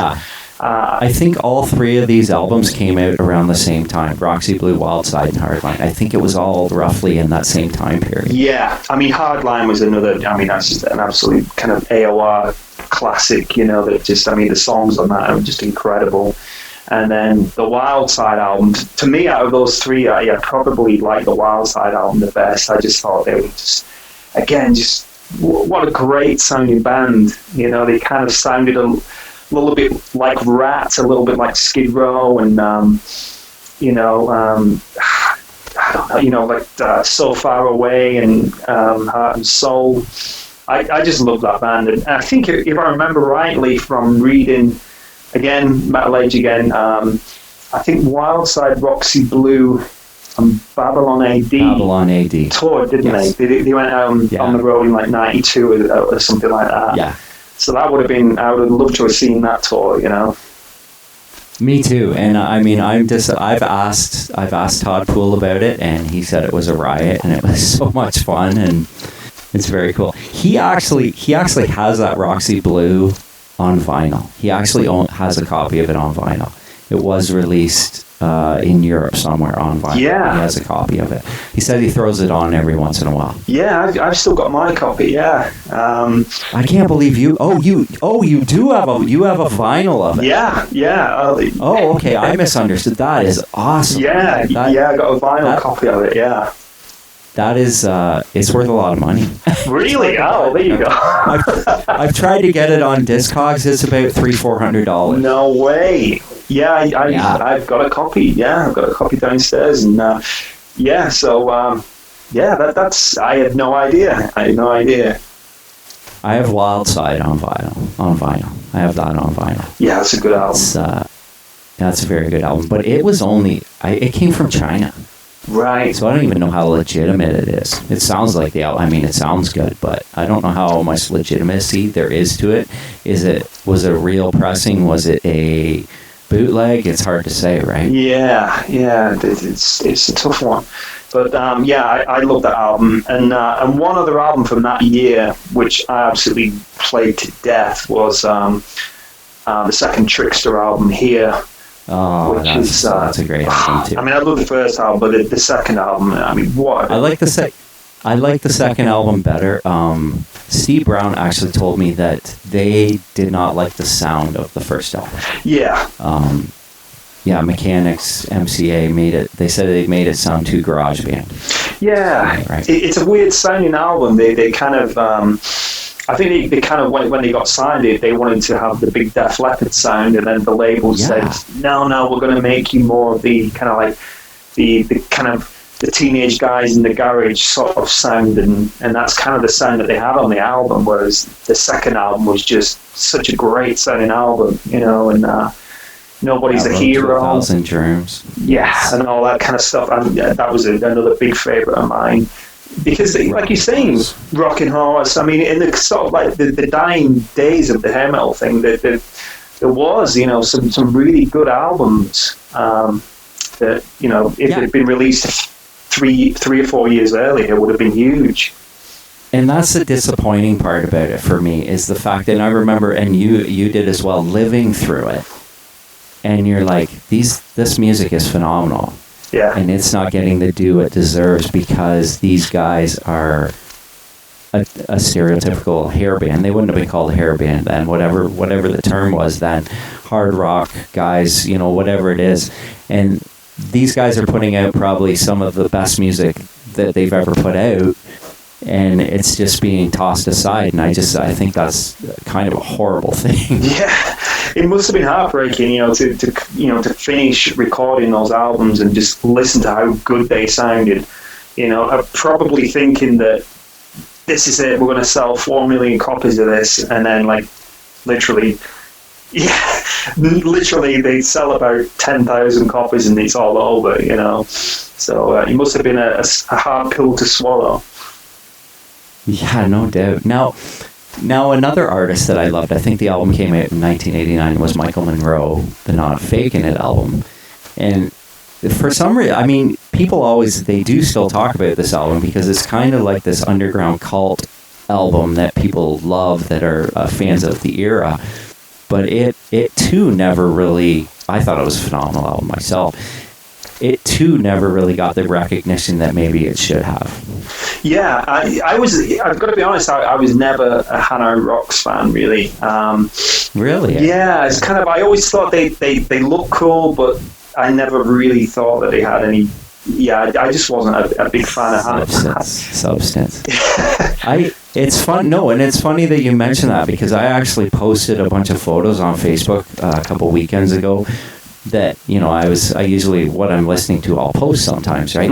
I think all three of these albums came out around the same time. Roxy Blue, Wildside, and Hardline. I think it was all roughly in that same time period. Yeah, I mean, Hardline was another. I mean, that's just an absolute kind of AOR classic. That just. I mean, the songs on that are just incredible. And then the Wildside album, to me, out of those three, I probably like the Wildside album the best. I just thought they were just what a great sounding band. They kind of sounded a little bit like Rat, a little bit like Skid Row, and I don't know, like So Far Away and Heart and Soul. I just love that band, and I think if I remember rightly from reading. Again, Metal Age again. I think Wildside, Roxy Blue, and Babylon AD toured, didn't they? They went on the road in like 92 or something like that. Yeah. So that would have been. I would have loved to have seen that tour. Me too. And I mean, I've asked Todd Poole about it, and he said it was a riot, and it was so much fun, and it's very cool. He actually has that Roxy Blue on vinyl. He actually has a copy of it on vinyl. It was released in Europe somewhere on vinyl. Yeah. He has a copy of it. He said he throws it on every once in a while. Yeah, I've still got my copy. Yeah. I can't believe you. You do have a vinyl of it. Yeah. Oh, okay. I misunderstood. That is awesome. Yeah, I got a vinyl copy of it. Yeah. That is, it's worth a lot of money. Really? Oh, there you go. I've tried to get it on Discogs. It's about $300-400. No way. Yeah, I've got a copy. Yeah, I've got a copy downstairs, and that's. I had no idea. I have Wild Side on vinyl. I have that on vinyl. Yeah, that's a good album. That's a very good album. But it was it came from China. Right. So I don't even know how legitimate it is. It sounds like it sounds good, but I don't know how much legitimacy there is to it. Was it a real pressing? Was it a bootleg? It's hard to say, right? Yeah. It's a tough one. But I love that album. And one other album from that year, which I absolutely played to death, was the second Trickster album, Here. Oh, that's a great album too. I mean, I love the first album, but the second album, I mean, what? I like the second album better. Steve Brown actually told me that they did not like the sound of the first album. Yeah. Mechanics, MCA made it. They said they made it sound too garage band. Yeah, right. It's a weird sounding album. They kind of. I think they kind of, when they got signed, they wanted to have the big Def Leppard sound, and then the label said, no, we're going to make you more of the kind of like the kind of the teenage guys in the garage sort of sound, and that's kind of the sound that they had on the album, whereas the second album was just such a great sounding album, and Nobody's a Hero. 2,000 Germs. Yeah, and all that kind of stuff. And that was another big favourite of mine. Because, like you're saying, Rockin' Horse, I mean, in the sort of like the dying days of the hair metal thing, there was, some really good albums that, if it had been released three or 4 years earlier, it would have been huge. And that's the disappointing part about it for me, is the fact that I remember, and you did as well, living through it. And you're like, this music is phenomenal. Yeah. And it's not getting the due it deserves because these guys are a stereotypical hair band. They wouldn't have been called a hair band then, whatever the term was then. Hard rock guys, whatever it is. And these guys are putting out probably some of the best music that they've ever put out. And it's just being tossed aside. And I think that's kind of a horrible thing. Yeah. It must have been heartbreaking, to finish recording those albums and just listen to how good they sounded. Probably thinking that this is it, we're going to sell 4 million copies of this, and then literally they sell about 10,000 copies and it's all over. So it must have been a hard pill to swallow. Yeah, no doubt. Now, another artist that I loved, I think the album came out in 1989, was Michael Monroe, the Not Faking It album. And for some reason, people they do still talk about this album because it's kind of like this underground cult album that people love that are fans of the era. But it too never really, I thought it was a phenomenal album myself. It too never really got the recognition that maybe it should have. Yeah, I've got to be honest, I was never a Hanoi Rocks fan, really. Really? Yeah, it's kind of, I always thought they looked cool, but I never really thought that they had any, I just wasn't a big fan of Hanoi. Substance. It's fun, and it's funny that you mentioned that because I actually posted a bunch of photos on Facebook a couple weekends ago that, I usually, what I'm listening to, I'll post sometimes, right?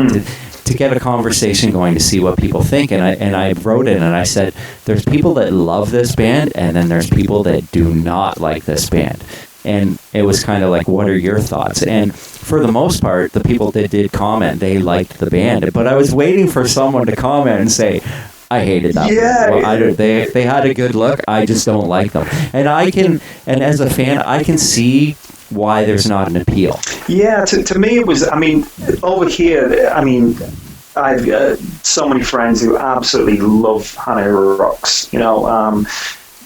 To get a conversation going, to see what people think. And I wrote it and I said, there's people that love this band and then there's people that do not like this band. And it was kind of like, what are your thoughts? And for the most part, the people that did comment, they liked the band. But I was waiting for someone to comment and say, I hated that. Yeah. Well, they had a good look. I just don't like them. And as a fan, I can see why there's not an appeal. Yeah, to me it was, over here, I've got so many friends who absolutely love Hanoi Rocks.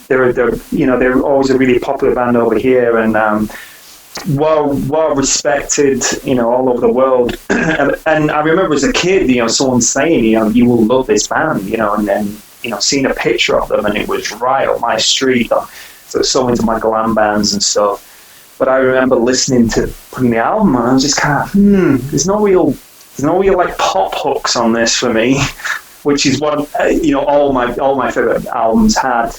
They're always a really popular band over here, and well respected, all over the world. And I remember as a kid, someone saying, you will love this band, and then, seeing a picture of them, and it was right up my street. So into my glam bands and stuff. But I remember listening to putting the album on, I was just kind of, there's no real like pop hooks on this for me, which is what all my favorite albums had.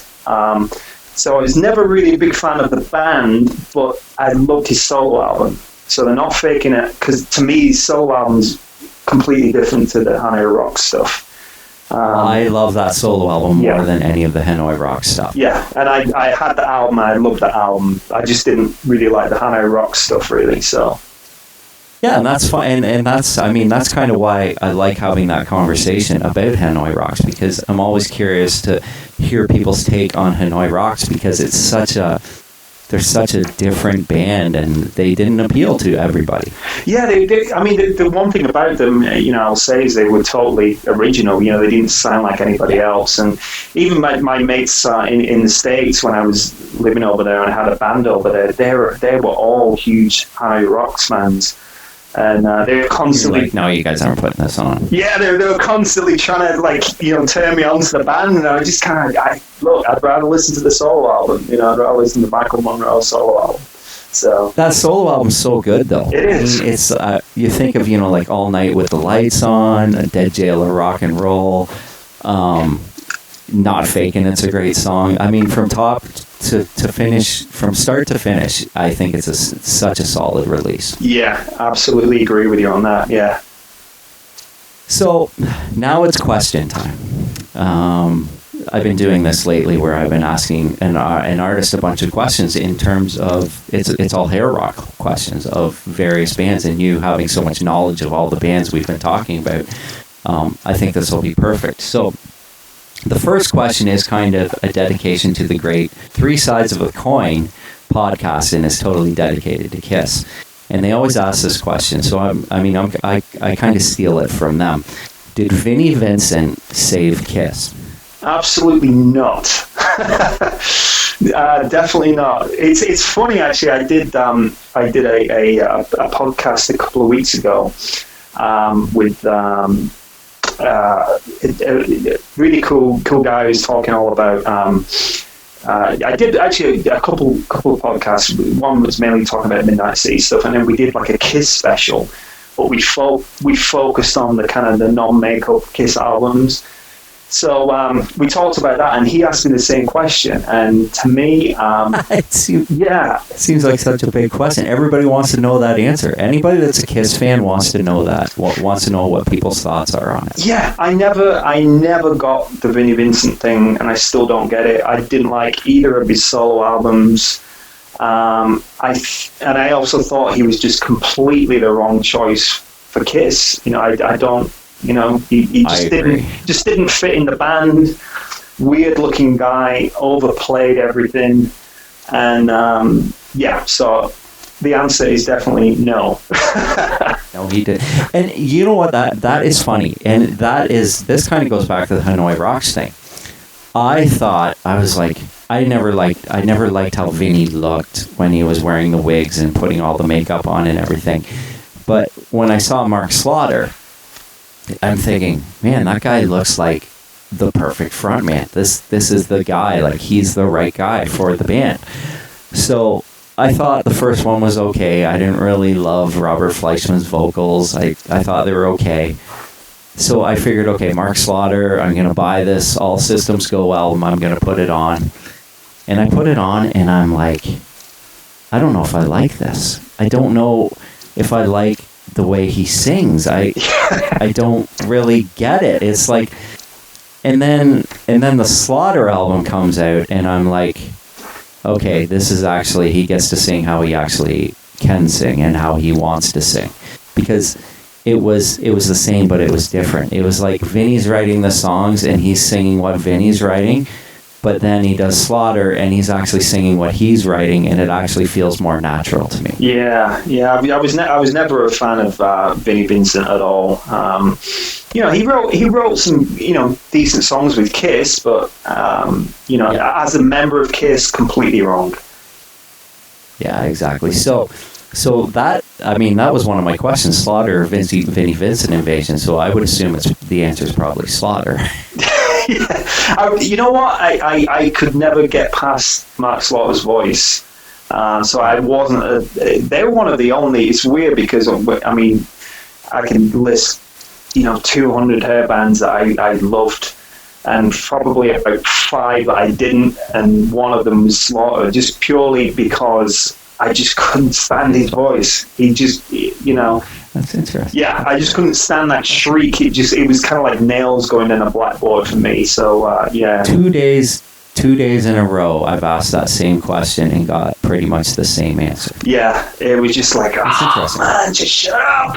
So I was never really a big fan of the band, but I loved his solo album. So they're not faking it, because to me, his solo album's completely different to the Hanoi Rock stuff. I love that solo album more than any of the Hanoi Rock stuff. Yeah, and I had the album, I loved the album. I just didn't really like the Hanoi Rock stuff, really, so... Yeah, and that's fine, and that's kind of why I like having that conversation about Hanoi Rocks, because I'm always curious to hear people's take on Hanoi Rocks, because they're such a different band, and they didn't appeal to everybody. Yeah, the one thing about them, I'll say, is they were totally original. They didn't sound like anybody else, and even my mates in the States, when I was living over there and I had a band over there, they were all huge Hanoi Rocks fans. And they were constantly... Like, no, you guys aren't putting this on. Yeah, they were constantly trying to, turn me on to the band. And I was just kind of, I'd rather listen to the solo album. I'd rather listen to Michael Monroe's solo album. So that solo album's so good, though. It is. It's you think of, like All Night with the Lights On, A Dead Jailer Rock and Roll, Not Faking, it's a great song. I mean, from top to finish, from start to finish, I think it's such a solid release. Yeah, absolutely agree with you on that, yeah. So, now it's question time. I've been doing this lately where I've been asking an artist a bunch of questions in terms of, it's all hair rock questions of various bands, and you having so much knowledge of all the bands we've been talking about, I think this will be perfect. So, the first question is kind of a dedication to the great Three Sides of a Coin podcast, and is totally dedicated to Kiss. And they always ask this question, so I kind of steal it from them. Did Vinnie Vincent save Kiss? Absolutely not. Definitely not. It's funny, actually. I did a podcast a couple of weeks ago with a really cool guy who's talking all about. I did actually a couple of podcasts. One was mainly talking about Midnite City stuff, and then we did like a Kiss special, but we focused on the kind of the non-makeup Kiss albums. So we talked about that, and he asked me the same question. And to me, it seems like such a big question. Everybody wants to know that answer. Anybody that's a Kiss fan wants to know that. Wants to know what people's thoughts are on it. Yeah, I never got the Vinnie Vincent thing, and I still don't get it. I didn't like either of his solo albums. I also thought he was just completely the wrong choice for Kiss. I don't. He just didn't fit in the band. Weird looking guy, overplayed everything, and so the answer is definitely no. No, he did. And you know what? That is funny, and this kind of goes back to the Hanoi Rocks thing. I never liked how Vinnie looked when he was wearing the wigs and putting all the makeup on and everything. But when I saw Mark Slaughter, I'm thinking, man, that guy looks like the perfect frontman. This is the guy, like he's the right guy for the band. So I thought the first one was okay. I didn't really love Robert Fleischman's vocals. I thought they were okay. So I figured, okay, Mark Slaughter, I'm going to buy this All Systems Go album. I'm going to put it on. And I put it on, and I'm like, I don't know if I like this. I don't know if I like the way he sings. I don't really get it. It's like, and then the Slaughter album comes out, and I'm like, okay, this is actually, he gets to sing how he actually can sing and how he wants to sing, because it was the same, but it was different. It was like Vinnie's writing the songs and he's singing what Vinnie's writing, but then he does Slaughter and he's actually singing what he's writing, and it actually feels more natural to me. Yeah. I was never a fan of Vinnie Vincent at all. He wrote some decent songs with Kiss, but as a member of Kiss, completely wrong. Yeah, exactly. So that, I mean, that was one of my questions: Slaughter or Vinnie Vincent Invasion. So I would assume the answer is probably Slaughter. You know what? I could never get past Mark Slaughter's voice. So I wasn't. They were one of the only. It's weird because I mean, I can list 200 hair bands that I loved, and probably about 5 that I didn't, and one of them was Slaughter, just purely because I just couldn't stand his voice. He just, That's interesting. Yeah, I just couldn't stand that shriek. It was kind of like nails going in a blackboard for me. So yeah. 2 days in a row, I've asked that same question and got pretty much the same answer. Yeah, it was just like, man, just shut up.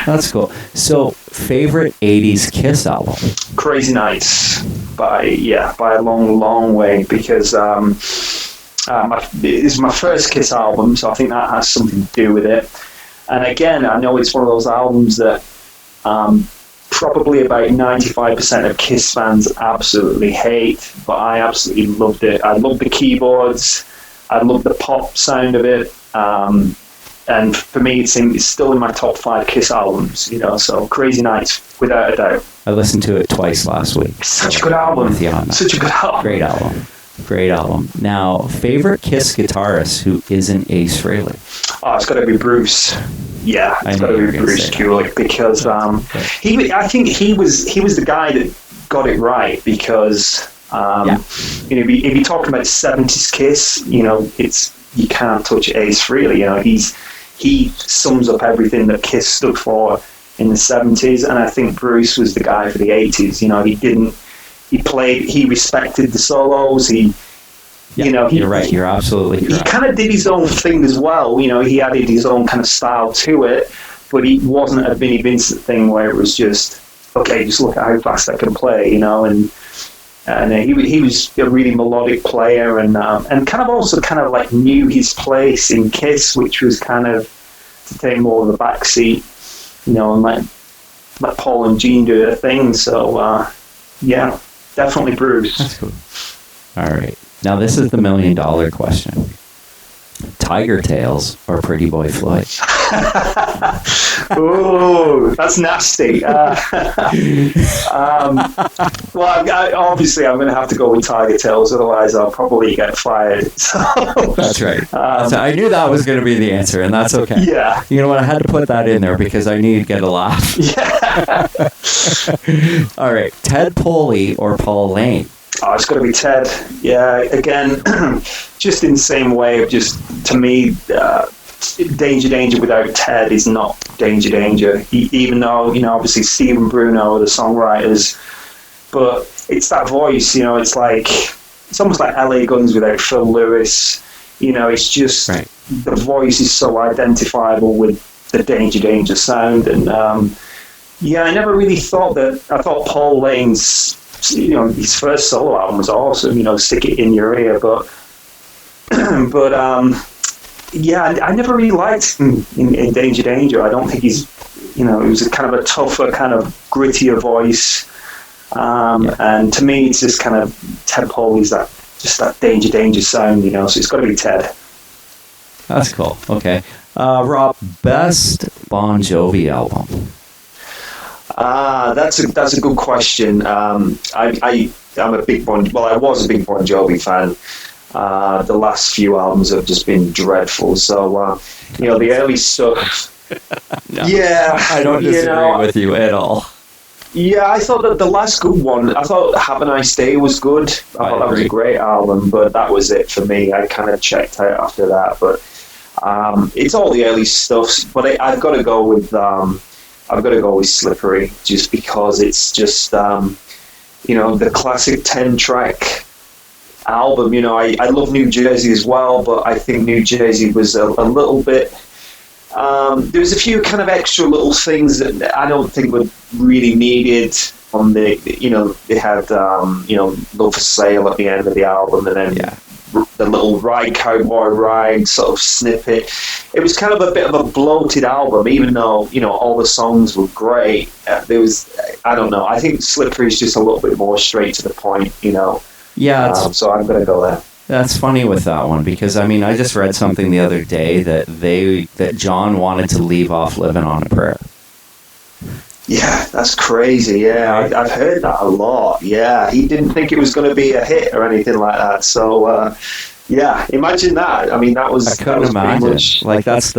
That's cool. So, favorite 80s Kiss album? Crazy Nights, by a long, long way, because it's my first Kiss album, so I think that has something to do with it. And again, I know it's one of those albums that probably about 95% of Kiss fans absolutely hate, but I absolutely loved it. I loved the keyboards. I loved the pop sound of it. And for me, it's still in my top 5 Kiss albums, so Crazy Nights, without a doubt. I listened to it twice last week. Such a good album. Such a good album. Great album. Now, favorite Kiss guitarist who isn't Ace Frehley? Oh, it's got to be Bruce. Yeah, it's got to be Bruce Kulick, because I think he was the guy that got it right, because if you're talking about 70s Kiss, you can't touch Ace Frehley. He sums up everything that Kiss stood for in the 70s, and I think Bruce was the guy for the 80s. He respected the solos. You're right. You're absolutely correct. He kind of did his own thing as well. He added his own kind of style to it, but he wasn't a Vinnie Vincent thing where it was just, okay, just look at how fast I can play, and he was a really melodic player, and kind of also kind of like knew his place in Kiss, which was kind of to take more of the back seat, and let Paul and Gene do their thing. So yeah, definitely Bruce. That's cool. All right. Now, this is the $1 million question. Tigertailz or Pretty Boy Floyd? Ooh, that's nasty. Well, obviously, I'm going to have to go with Tigertailz, otherwise I'll probably get fired. So, that's right. I knew that was going to be the answer, and that's okay. Yeah. You know what? I had to put that in there because I needed to get a laugh. Yeah. All right. Ted Poley or Paul Lane? Oh, it's got to be Ted. Yeah, again, just in the same way of just, to me, Danger without Ted is not Danger. Even though, obviously Steve and Bruno are the songwriters, but it's that voice, it's almost like LA Guns without Phil Lewis. It's just, right. The voice is so identifiable with the Danger sound. And I never really thought that. I thought Paul Lane's, his first solo album was awesome, Stick It in Your Ear, but I never really liked him in Danger. I don't think he's, it was a kind of a tougher, kind of grittier voice, and to me it's just kind of Ted Poley's that Danger sound, so it's got to be Ted. That's cool. Okay. Rob, best Bon Jovi album? That's a good question. I'm a big I was a big Bon Jovi fan. The last few albums have just been dreadful. So, the early stuff. No, yeah, I don't disagree with you at all. Yeah, I thought that the last good one, I thought Have a Nice Day was good. I thought that was a great album, but that was it for me. I kind of checked out after that. But it's all the early stuff. But I've got to go with Slippery, just because it's just, the classic 10-track album. I love New Jersey as well, but I think New Jersey was a little bit, there was a few kind of extra little things that I don't think were really needed on the, they had, Love for Sale at the end of the album, and then the little Ride Cowboy Ride sort of snippet. It was kind of a bit of a bloated album, even though, all the songs were great. There was, I don't know, I think Slippery is just a little bit more straight to the point, Yeah. So I'm going to go there. That's funny with that one because I mean I just read something the other day that John wanted to leave off "Living on a Prayer." Yeah, that's crazy. Yeah, I've heard that a lot. Yeah, he didn't think it was going to be a hit or anything like that. So, yeah, imagine that. I mean, that was. I couldn't imagine. Like that's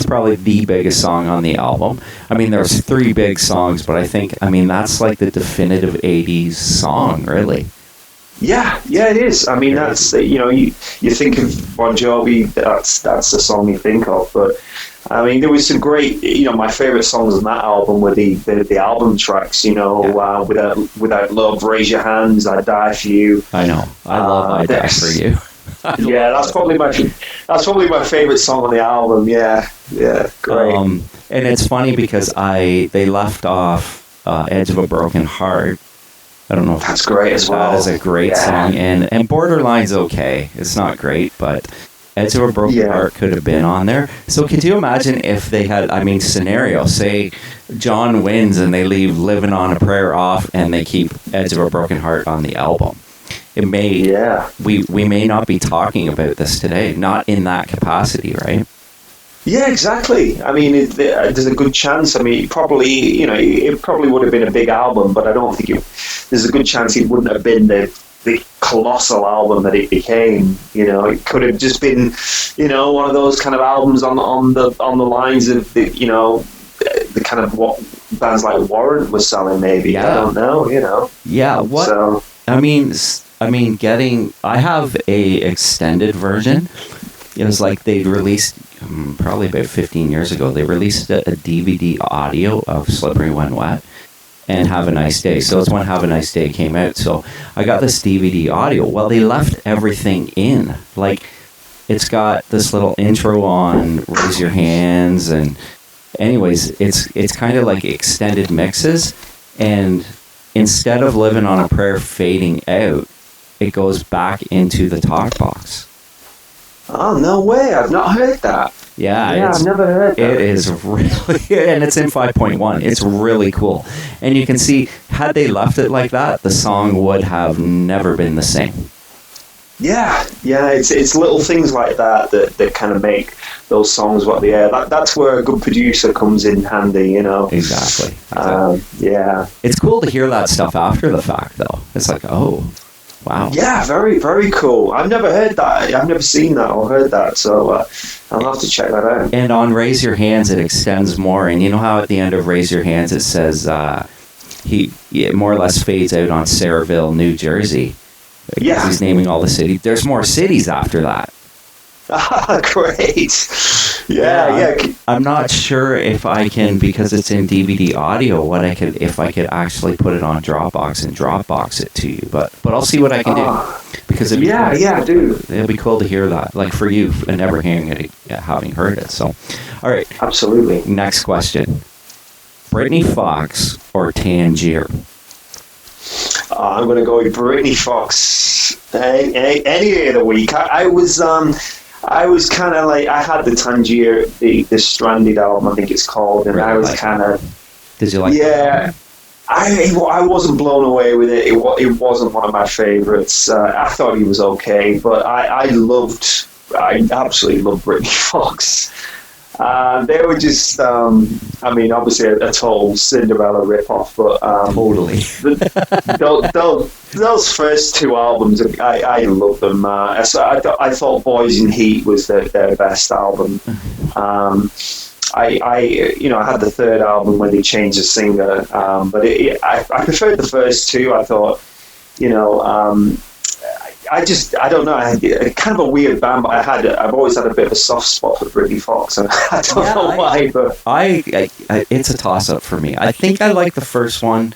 probably the biggest song on the album. I mean, there's 3 big songs, but I mean, that's like the definitive '80s song, really. Yeah, it is. I mean, that's you think of Bon Jovi, that's the song you think of, but. I mean, there was some great, my favourite songs on that album were the album tracks, Without Love, Raise Your Hands, I Die For You. I know. I love I Die For You. Yeah, that's probably my favourite song on the album. Yeah, great. And it's funny because they left off Edge of a Broken Heart. I don't know if that's great as well. That is a great song, and Borderline's okay. It's not great, but Edge of a Broken Heart could have been on there. So could you imagine if they had, scenario, say John wins and they leave Living on a Prayer off and they keep Edge of a Broken Heart on the album. It may, we may not be talking about this today, not in that capacity, right? Yeah, exactly. I mean, there's a good chance. I mean, it probably would have been a big album, but I don't think there's a good chance it wouldn't have been the colossal album that it became. It could have just been, one of those kind of albums on the lines of the kind of what bands like Warrant was selling. Maybe I don't know. Yeah. What? So, I mean, I have a extended version. It was like they released probably about 15 years ago. They released a DVD audio of "Slippery When Wet" and "Have a Nice Day." So it's when "Have a Nice Day" came out. So I got this DVD audio. Well, they left everything in. Like, it's got this little intro on "Raise Your Hands," and anyways, it's kind of like extended mixes. And instead of "Living on a Prayer" fading out, it goes back into the talk box. Oh, no way. I've not heard that. Yeah, I've never heard that. It is really, and it's in 5.1. It's really cool. And you can see, had they left it like that, the song would have never been the same. Yeah, it's little things like that kind of make those songs what they are. That's where a good producer comes in handy, Exactly. Yeah. It's cool to hear that stuff after the fact, though. It's like, oh, wow. Yeah, very, very cool. I've never heard that. I've never seen that or heard that, so I'll have to check that out. And on "Raise Your Hands," it extends more. And you know how at the end of "Raise Your Hands" it says it more or less fades out on Saraville, New Jersey. Yeah. He's naming all the cities. There's more cities after that. Ah, great. Yeah. I'm not sure if I can, because it's in DVD audio, if I could actually put it on Dropbox and Dropbox it to you. But I'll see what I can do. Because dude. It'd be cool to hear that, like for you, and never hearing it, having heard it. So, all right. Absolutely. Next question: Britney Fox or Tangier? I'm going to go with Britney Fox any day of the week. I was kind of like, I had the Tangier, the Stranded album, I think it's called, and really, I was kind of... Did you like it? Yeah. I wasn't blown away with it. It wasn't one of my favourites. I thought he was okay, but I absolutely loved Britney Fox. They were just, obviously a total Cinderella ripoff, but totally. Those first 2 albums, I love them. I thought Boys in Heat was their best album. I had the 3rd album when they changed the singer, but I preferred the first 2. I thought, I don't know. Kind of a weird band, but I've always had a bit of a soft spot for Britney Fox, and I don't know why. But it's a toss-up for me. I think I like the first one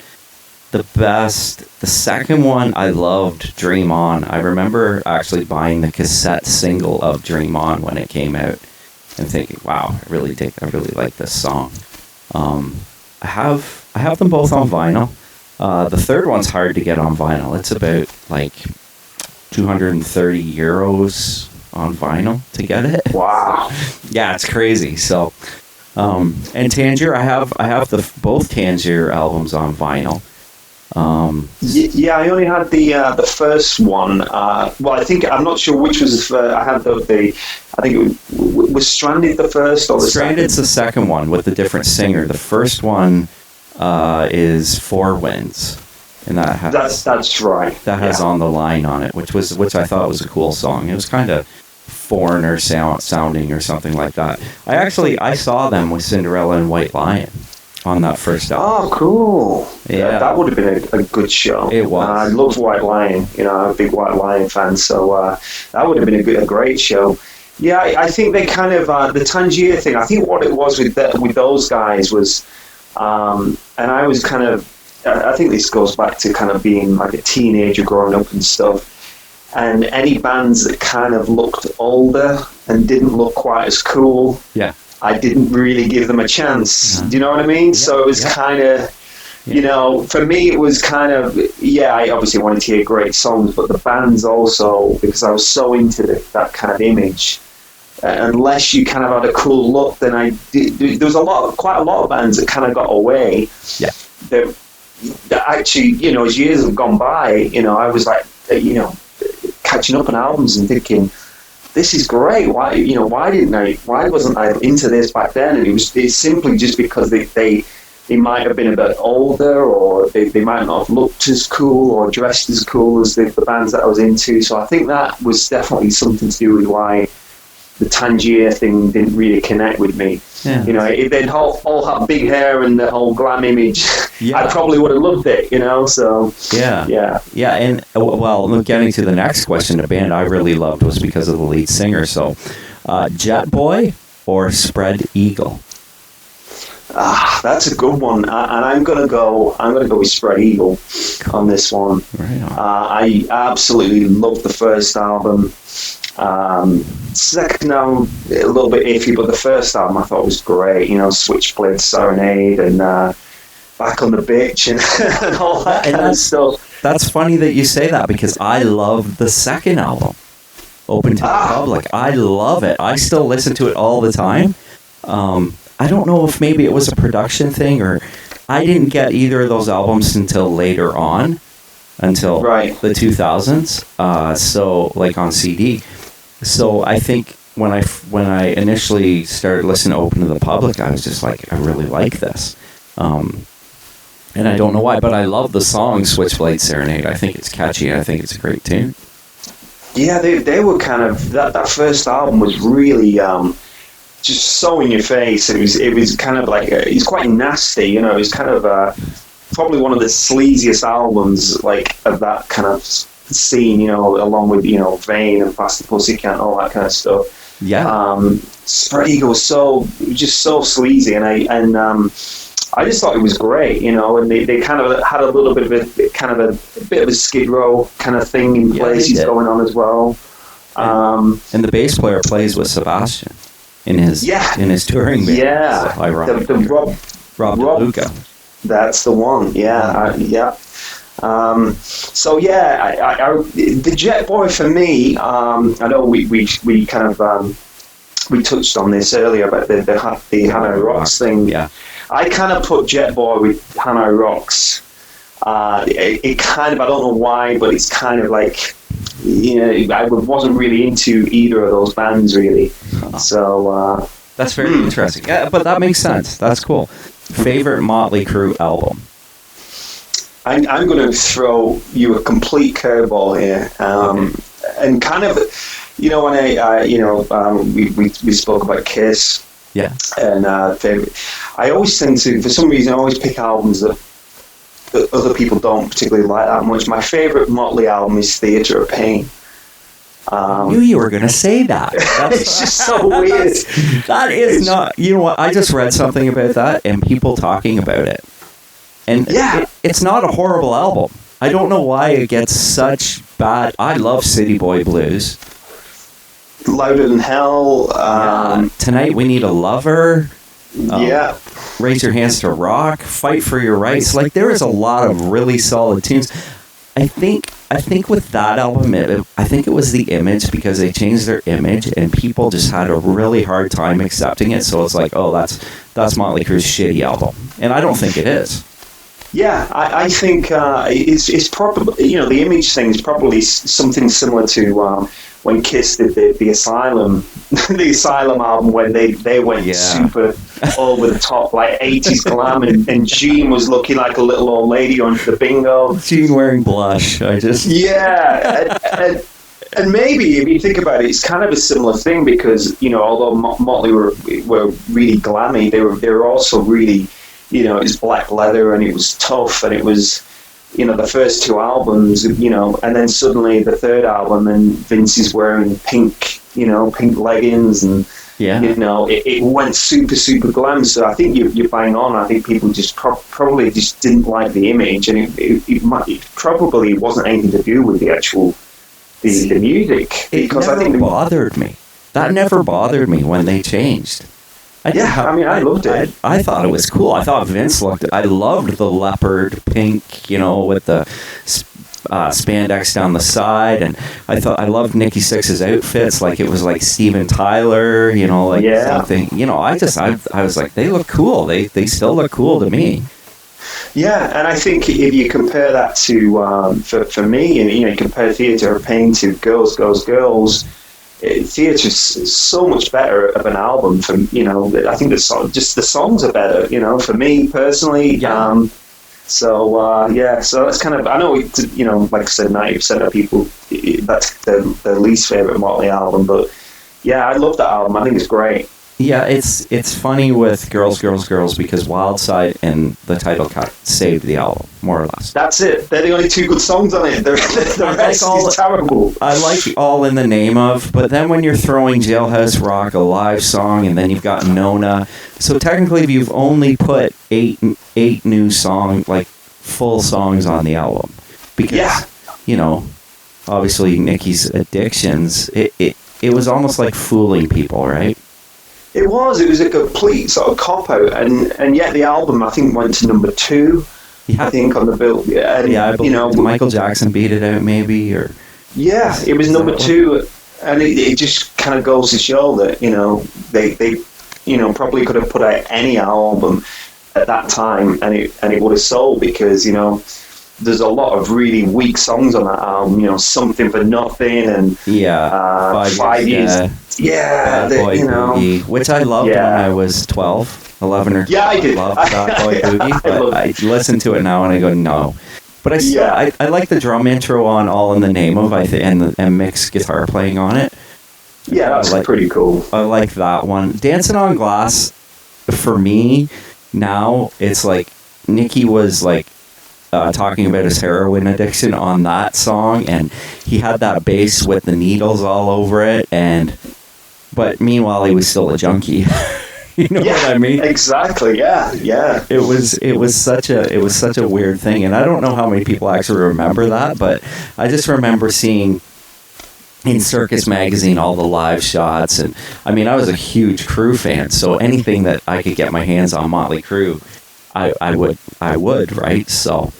the best. The second one, I loved "Dream On." I remember actually buying the cassette single of "Dream On" when it came out, and thinking, "Wow, I really like this song." I have them both on vinyl. The third one's hard to get on vinyl. It's about like €230 on vinyl to get it. Wow. Yeah, it's crazy. So, and Tangier, I have both Tangier albums on vinyl. Yeah, I only had the first one. Well, I'm not sure which was the first. I had I think it was Stranded the first or the Stranded's the second one with the different singer. The first one is Four Winds, and that has that's right. That has On the Line on it, which I thought was a cool song. It was kind of foreigner sounding or something like that. I saw them with Cinderella and White Lion on that first album. Oh, cool. Yeah. That would have been a good show. It was. I love White Lion. I'm a big White Lion fan, so that would have been a great show. Yeah, I think they kind of, the Tangier thing, I think what it was with those guys was, and I was kind of, I think this goes back to kind of being like a teenager growing up and stuff, and any bands that kind of looked older and didn't look quite as cool, yeah, I didn't really give them a chance. Do you know what I mean? Yeah. So it was kind of, for me it was kind of, I obviously wanted to hear great songs, but the bands also, because I was so into that kind of image, unless you kind of had a cool look, then there was quite a lot of bands that kind of got away. Yeah. That actually, as years have gone by, I was like, catching up on albums and thinking, this is great. Why wasn't I into this back then? And it's simply just because they might have been a bit older, or they might not have looked as cool or dressed as cool as the bands that I was into. So I think that was definitely something to do with why the Tangier thing didn't really connect with me. Yeah. If they'd all had big hair and the whole glam image, I probably would have loved it, so... Yeah. And, well, getting to the next question, a band I really loved was because of the lead singer, so Jet Boy or Spread Eagle? That's a good one, and I'm gonna go with Spread Eagle on this one. Right on. I absolutely loved the first album. Second album a little bit iffy, but the first album I thought was great. Switchblade Serenade and Back on the Bitch and all that kind of stuff. That's funny that you say that, because I love the second album, Open to the Public. I love it. I still listen to it all the time. I don't know if maybe it was a production thing, or I didn't get either of those albums until later on, until the 2000s. So like on CD. So I think when I initially started listening to Open to the Public, I was just like, I really like this. And I don't know why, but I love the song Switchblade Serenade. I think it's catchy. I think it's a great tune. Yeah, they were kind of, that first album was really just so in your face. It was kind of like, it's quite nasty, it was kind of probably one of the sleaziest albums like of that kind of scene, along with Vain and Faster Pussycat and all that kind of stuff. Yeah. Spread Eagle was just so sleazy, and I just thought it was great, and they kind of had a little bit of a bit of a Skid Row kind of thing in places going on as well. And the bass player plays with Sebastian in his touring band. Yeah. So ironic. The Rob DeLuca. That's the one. Yeah. So the Jet Boy for me, I know we kind of we touched on this earlier about the Hanoi Rocks thing. Yeah, I kind of put Jet Boy with Hanoi Rocks. It kind of, I don't know why, but it's kind of like, I wasn't really into either of those bands really. So that's very interesting. Yeah, but that makes sense. That's cool. Favorite Motley Crue album? I'm going to throw you a complete curveball here, and kind of, when we spoke about Kiss, and favorite. I always tend to, for some reason, I always pick albums that other people don't particularly like that much. My favorite Motley album is Theatre of Pain. I knew you were going to say that. It's just so weird. That is not, you know what, I just read something about that and people talking about it. And it's not a horrible album. I don't know why it gets such bad. I love City Boy Blues. Louder Than Hell. Tonight We Need a Lover. Raise Your Hands to Rock. Fight for Your Rights. Like, there is a lot of really solid tunes. I think with that album, I think it was the image, because they changed their image and people just had a really hard time accepting it. So it's like, oh, that's Motley Crue's shitty album. And I don't think it is. Yeah, I think it's probably, the Image thing is probably something similar to when Kiss did the Asylum, the Asylum album, when they went super over the top, like 80s glam, and Jean was looking like a little old lady on the bingo. Jean wearing blush. Yeah, and maybe if you think about it, it's kind of a similar thing because although Motley were really glammy, they were also really, it was black leather and it was tough and it was, the first two albums, and then suddenly the third album and Vince is wearing pink leggings and, it went super, super glam. So I think you're bang on. I think people just probably just didn't like the image, and it probably wasn't anything to do with the actual, the music. Because I think bothered me. That never bothered me when they changed. I loved it. I thought it was cool. I thought Vince I loved the leopard pink, with the spandex down the side, and I loved Nikki Sixx's outfits, like it was like Steven Tyler, something. I was like, they look cool. They still look cool to me. Yeah, and I think if you compare that to for me, and you compare Theatre of Pain to Girls, Girls, Girls. Theatre is so much better of an album. I think the songs are better. For me personally. Yeah. So that's kind of. I know. Like I said, 90% of people that's their least favorite Motley album, but yeah, I love that album. I think it's great. Yeah, it's funny with Girls, Girls, Girls because Wild Side and the title cut saved the album, more or less. That's it. They're the only two good songs on it. The rest is terrible. I like All in the Name Of, but then when you're throwing Jailhouse Rock, a live song, and then you've got Nona. So technically, you've only put eight new songs, like full songs on the album. Because, obviously Nikki's Addictions, it was almost like fooling people, right? It was a complete sort of cop-out, and yet the album, I think, went to number 2, I think, on the bill. I believe Michael Jackson beat it out, maybe, or... Yeah, it was number 2, and it just kind of goes to show that, they probably could have put out any album at that time, and it would have sold, because, there's a lot of really weak songs on that album, Something for Nothing, and 5 years. Yeah, which I loved when I was 12, 11 or 12. Yeah, I did. I loved Bad Boy Boogie, but I listen to it now and I go, no. But I like the drum intro on All in the Name Of, and Mick's guitar playing on it. Yeah, that's pretty cool. I like that one. Dancing on Glass, for me, now, it's like, Nicky was like, talking about his heroin addiction on that song, and he had that bass with the needles all over it, but meanwhile he was still a junkie. You know what I mean? Exactly. Yeah. It was such a weird thing, and I don't know how many people actually remember that, but I just remember seeing in Circus Magazine all the live shots, and I mean, I was a huge Crue fan, so anything that I could get my hands on Motley Crue, I would, right? So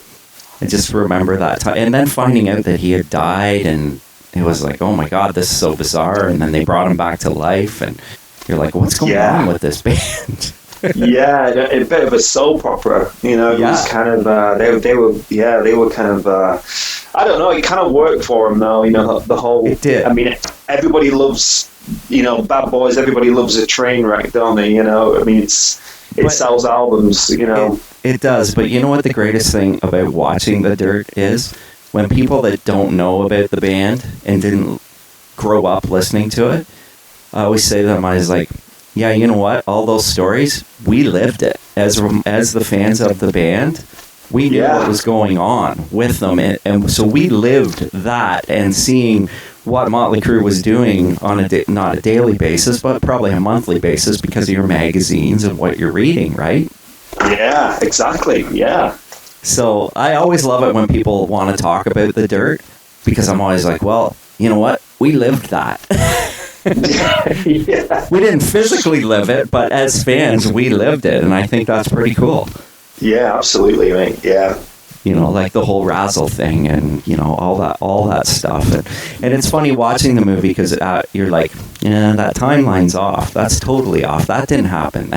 I just remember that time, and then finding out that he had died, and it was like, oh my God, this is so bizarre. And then they brought him back to life, and you're like, what's going on with this band? Yeah, a bit of a soap opera, It was kind of they were kind of I don't know. It kind of worked for them, though. The whole. It did. I mean, everybody loves Bad Boys. Everybody loves a train wreck, don't they? I mean, it sells albums. It does. But you know what the greatest thing about watching The Dirt is? When people that don't know about the band and didn't grow up listening to it, I always say to them, I was like, yeah, you know what? All those stories, we lived it. As the fans of the band, we knew what was going on with them. And so we lived that, and seeing what Motley Crue was doing on not a daily basis, but probably a monthly basis because of your magazines and what you're reading, right? Yeah, exactly. Yeah. So I always love it when people want to talk about The Dirt, because I'm always like, well, you know what? We lived that. We didn't physically live it, but as fans, we lived it, and I think that's pretty cool. Yeah, absolutely, mate. Yeah. Like the whole Razzle thing, and all that stuff, and it's funny watching the movie because you're like, yeah, that timeline's off. That's totally off. That didn't happen.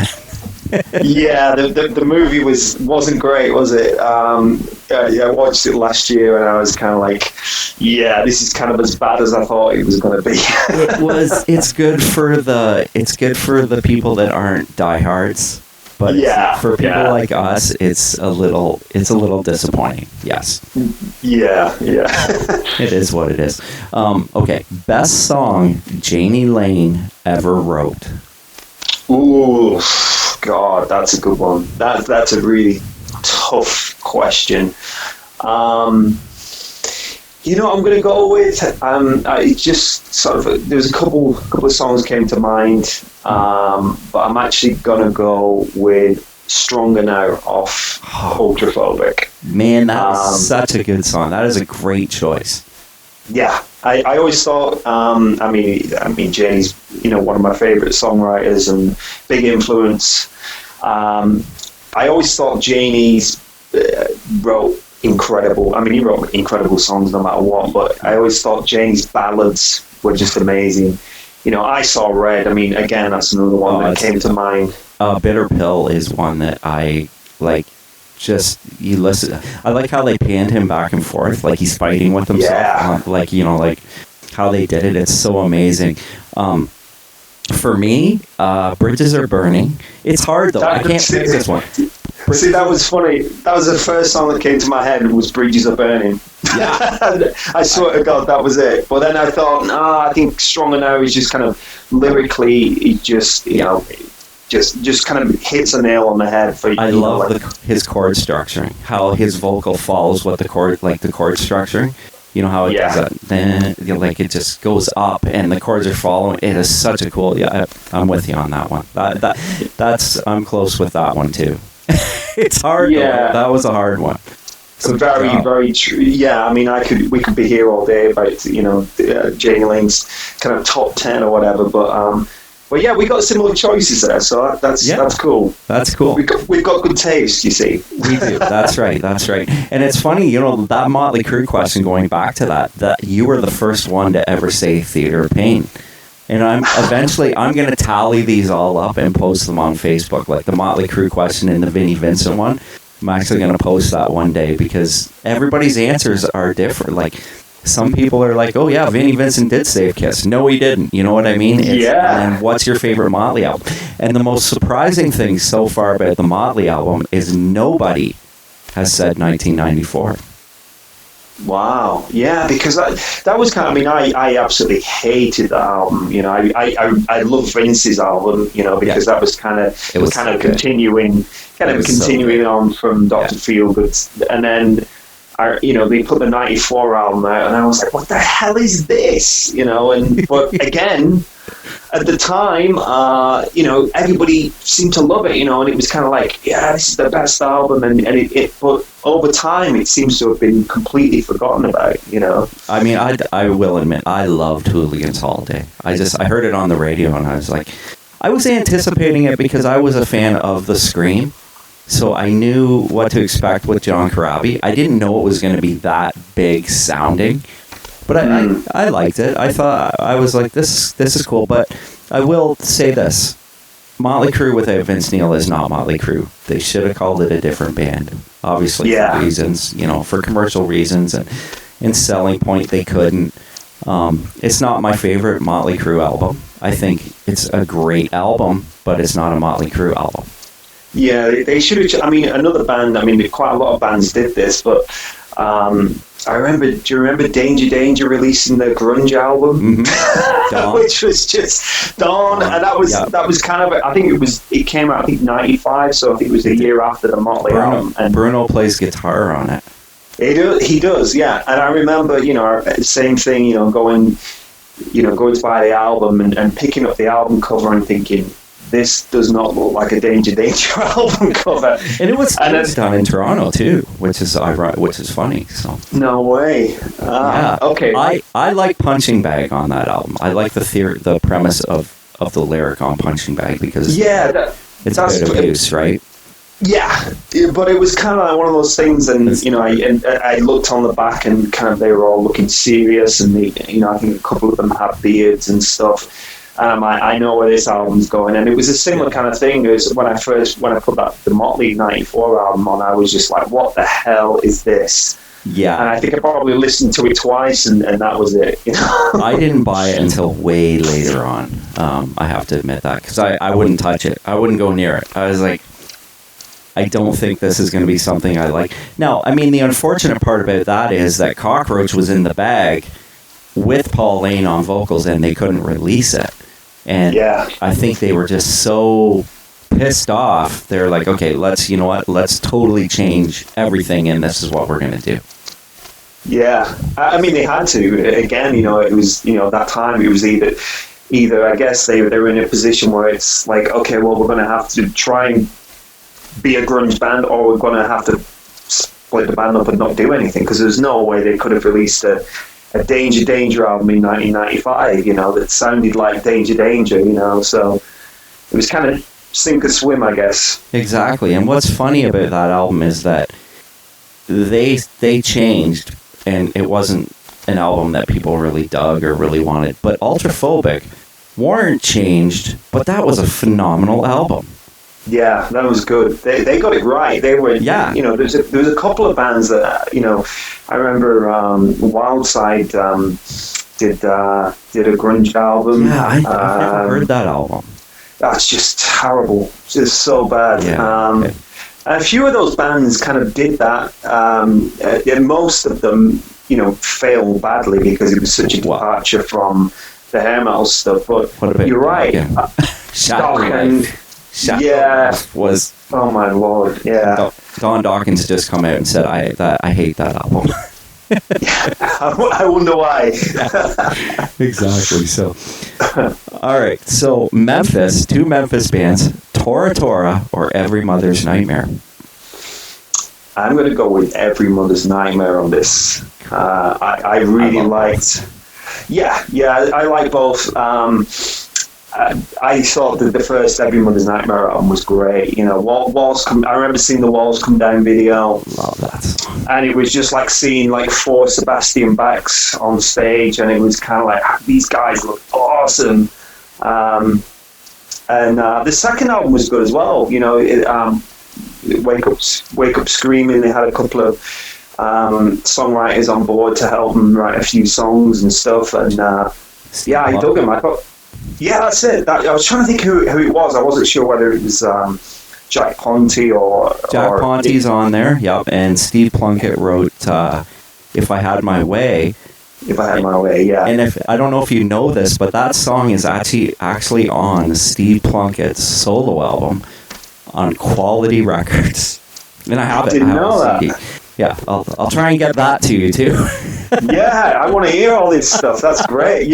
Yeah, the movie wasn't great, was it? I watched it last year, and I was kind of like, yeah, this is kind of as bad as I thought it was going to be. It's good for the people that aren't diehards, but for people like us, it's a little disappointing. Yes. Yeah. It is what it is. Okay, best song Jani Lane ever wrote. Ooh, God, that's a good one. That's a really tough question. I'm going to go with. I just sort of. There's a couple of songs came to mind, but I'm actually going to go with "Stronger Now" off Ultraphobic. Man, that's such a good song. That is a great choice. Yeah, I always thought. I mean, Jani's one of my favorite songwriters and big influence. I always thought Jani's wrote incredible. I mean, he wrote incredible songs no matter what. But I always thought Jani's ballads were just amazing. I Saw Red. I mean, again, that's another one that came to mind. Bitter Pill is one that I like. Just you listen. I like how they panned him back and forth, like he's fighting with himself. Yeah. Like how they did it. It's so amazing. For me, Bridges Are Burning. It's hard though. I can't pick this one. See, that was funny. That was the first song that came to my head. Was Bridges Are Burning. Yeah. I swear to God, that was it. But then I thought, I think Stronger Now is just kind of lyrically, it just just kind of hits a nail on the head. I love his chord structuring. How his vocal follows what the chord structuring. You know how it does that? Then it just goes up, and the chords are following. It is such a cool. Yeah, I'm with you on that one. I'm close with that one too. It's hard. Yeah, that was a hard one. So very true. Yeah, I mean, we could be here all day about Jani Lane's kind of top 10 or whatever, but yeah, we got similar choices there, so that's cool. That's cool. We've got good taste, you see. We do. That's right. And it's funny, that Motley Crue question, going back to that you were the first one to ever say Theater of Pain. And I'm going to tally these all up and post them on Facebook, like the Motley Crue question and the Vinnie Vincent one. I'm actually going to post that one day because everybody's answers are different. Like, some people are like, oh yeah, Vinnie Vincent did save Kiss. No, he didn't. You know what I mean? And what's your favorite Motley album? And the most surprising thing so far about the Motley album is nobody has said 1994. Wow. Yeah, because that was kind of, I absolutely hated that album. I love Vince's album, because that was kind of continuing on from Dr. Feelgood. And then they put the 94 album out, and I was like, what the hell is this? But again, at the time, everybody seemed to love it, and it was kind of like, yeah, this is the best album, but over time, it seems to have been completely forgotten about, I mean, I will admit, I loved Hooligan's Holiday. I heard it on the radio, and I was like, I was anticipating it because I was a fan of the Scream. So I knew what to expect with John Corabi. I didn't know it was going to be that big sounding, but I liked it. I thought, I was like, this is cool. But I will say this: Motley Crue without Vince Neil is not Motley Crue. They should have called it a different band. Obviously, for reasons, for commercial reasons and selling point, they couldn't. It's not my favorite Motley Crue album. I think it's a great album, but it's not a Motley Crue album. Yeah, they should have. Another band. Quite a lot of bands did this, but I remember. Do you remember Danger releasing their grunge album, which was just Dawn, and that was kind of. I think it came out. I think 95, so I think it was the year after the Motley album. And Bruno plays guitar on it. He does, yeah. And I remember, same thing. Going to buy the album and picking up the album cover and thinking, this does not look like a Danger album cover. And it was done in Toronto too, which is funny. So no way. Okay. I like Punching Bag on that album. I like the premise of the lyric on Punching Bag because it's a bit of abuse, right? Yeah, but it was kind of like one of those things, and I looked on the back, and kind of they were all looking serious, and I think a couple of them had beards and stuff. And I'm like, I know where this album's going. And it was a similar kind of thing as when I put the Motley 94 album on, I was just like, what the hell is this? Yeah. And I think I probably listened to it twice, and that was it. You know? I didn't buy it until way later on. I have to admit that, because I wouldn't touch it. I wouldn't go near it. I was like, I don't think this is going to be something I like. Now, I mean, the unfortunate part about that is that Cockroach was in the bag with Paul Lane on vocals, and they couldn't release it. And I think they were just so pissed off. They're like, okay, let's totally change everything, and this is what we're going to do. Yeah, I mean, they had to. Again, it was, that time it was either I guess they were in a position where it's like, okay, well, we're going to have to try and be a grunge band, or we're going to have to split the band up and not do anything, because there's no way they could have released a Danger album in 1995, that sounded like Danger, so it was kind of sink or swim, I guess. Exactly. And what's funny about that album is that they changed, and it wasn't an album that people really dug or really wanted. But Ultraphobic weren't changed, but that was a phenomenal album. Yeah, that was good. They got it right. They were, there's a couple of bands that, I remember Wildside did a grunge album. Yeah, I've never heard that album. That's just terrible. It's just so bad. Yeah, okay. And a few of those bands kind of did that. And most of them, failed badly because it was such a departure from the hair metal stuff. But you're right. Stock and... was. Oh my lord! Yeah. Don Dawkins just come out and said, "I hate that album." I wonder why. Exactly. So, all right. So Memphis, two Memphis bands, Tora Tora or Every Mother's Nightmare. I'm going to go with Every Mother's Nightmare on this. I really liked. Yeah, I like both. I thought that the first Every Mother's Nightmare album was great. I remember seeing the Walls Come Down video. Love that song. And it was just like seeing like 4 Sebastian Bachs on stage, and it was kind of like, these guys look awesome. And the second album was good as well. Wake Up Screaming. They had a couple of songwriters on board to help them write a few songs and stuff. And I dug them. I thought. Yeah, that's it. I was trying to think who it was. I wasn't sure whether it was Jack Ponty or... Jack Ponty's on there, yep. And Steve Plunkett wrote If I Had My Way. If I Had My Way, yeah. And I don't know if you know this, but that song is actually on Steve Plunkett's solo album on Quality Records. And I have it. I didn't know CD. that. Yeah, I'll try and get that to you too. Yeah, I want to hear all this stuff. That's great.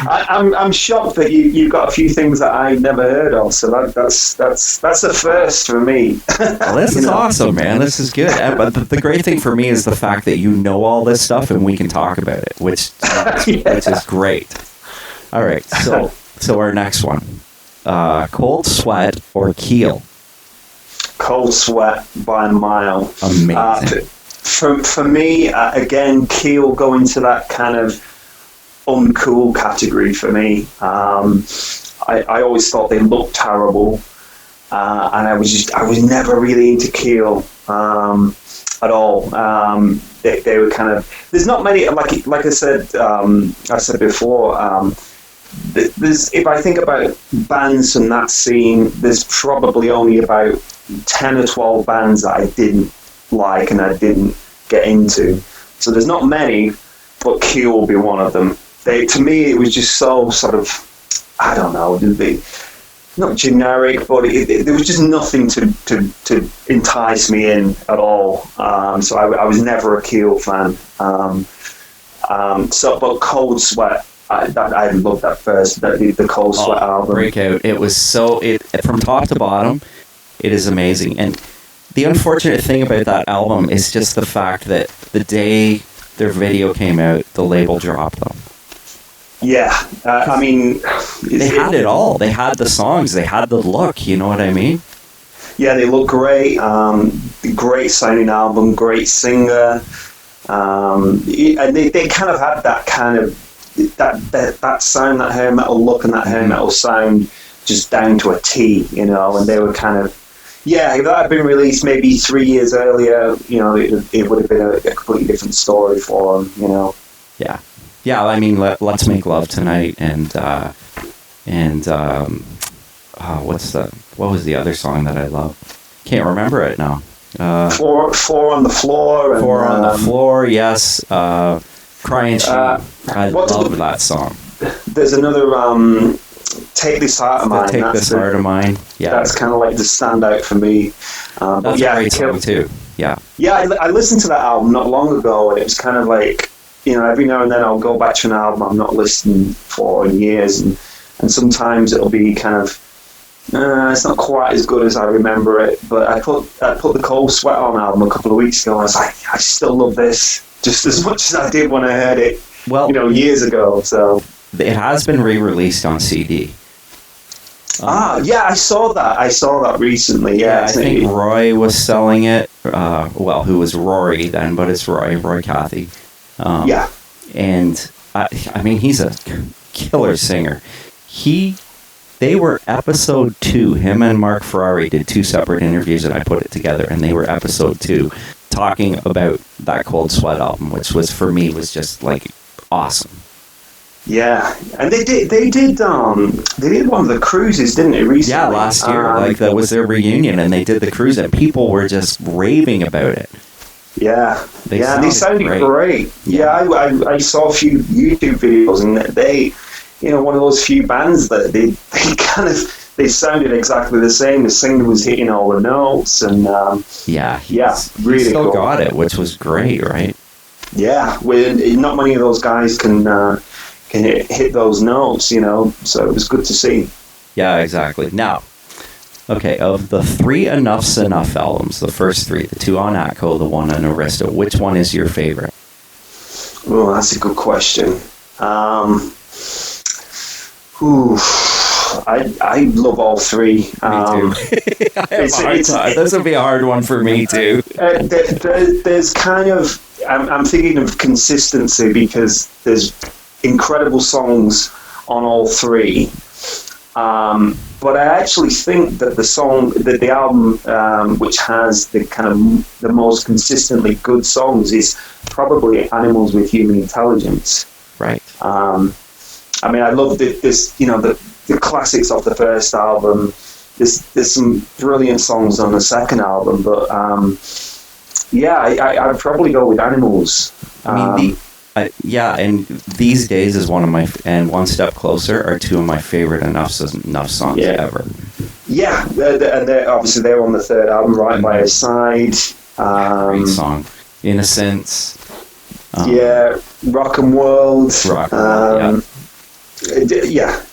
I'm shocked that you've got a few things that I never heard of. So that's a first for me. Well, this is awesome, man. This is good. But the great thing for me is the fact that you know all this stuff and we can talk about it, which is great. All right, so our next one, Cold Sweat or Keel. Cold Sweat by a mile. Amazing. For me, again, Keel go into that kind of uncool category for me. I always thought they looked terrible, and I was never really into Keel at all. They were kind of, there's not many, like I said before. If I think about bands from that scene, there's probably only about 10 or 12 bands that I didn't like and I didn't get into. So there's not many, but Q will be one of them. To me, it was just so sort of, I don't know, not generic, but there was just nothing to entice me in at all. So I was never a Keel fan. But Cold Sweat, I loved that first, the Cold Sweat album. Breakout. It was from top to bottom, it is amazing. And the unfortunate thing about that album is just the fact that the day their video came out, the label dropped them. Yeah, I mean... They had it all. They had the songs. They had the look, you know what I mean? Yeah, they look great. Great sounding album, great singer. And they kind of had that kind of that sound, that hair metal look, and that hair metal sound just down to a T, you know. And they were kind of, if that had been released maybe 3 years earlier, you know, it would have been a completely different story for them, you know. Yeah. I mean, Let's Make Love Tonight, and what was the other song that I love? Can't remember it now. Four on the Floor. And, Four on the Floor, yes. Crying Shame. I love that song. There's another, Take This Heart of Mine. Take This Heart of Mine. Yeah. That's kind of like the standout for me. That's a great song too. Yeah. Yeah, I listened to that album not long ago, and it was kind of like, you know, every now and then I'll go back to an album I'm not listening for in years, and sometimes it'll be kind of, it's not quite as good as I remember it, but I put the Cold Sweat On album a couple of weeks ago, and I was like, I still love this just as much as I did when I heard it, you know, years ago. So it has been re-released on CD. Yeah, I saw that recently. Yeah, I think Roy was selling it. Who was Rory then, but it's Roy Cathy. And I mean, he's a killer singer. They were episode 2. Him and Mark Ferrari did 2 separate interviews, and I put it together, and they were episode 2, talking about that Cold Sweat album, which was, for me, was just like awesome. Yeah, and they did one of the cruises, didn't they, recently? Yeah, last year, that was their reunion, and they did the cruise, and people were just raving about it. Yeah, they sounded great. Yeah, I saw a few YouTube videos, and they, you know, one of those few bands that they sounded exactly the same. The singer was hitting all the notes, and really he still cool. got it, which was great, right? Yeah, not many of those guys can hit those notes, you know. So it was good to see. Yeah, exactly. Now, okay, of the 3 Enough's Enough albums, the first 3, the 2 on Atco, the 1 on Arista, which one is your favorite? Oh, that's a good question. I love all 3. Me too. I have a hard time. This would be a hard one for me too. There's kind of, I'm thinking of consistency, because there's incredible songs on all 3. But I actually think that the album which has the kind of the most consistently good songs is probably Animals with Human Intelligence. Right. I mean, I love this, you know, the classics of the first album. There's some brilliant songs on the second album, but I'd probably go with Animals. I mean, and These Days is one of my, and One Step Closer are 2 of my favorite Enough songs ever. Yeah, they're obviously they're on the third album, Right by His Side. Great song. Innocence. Rock and World.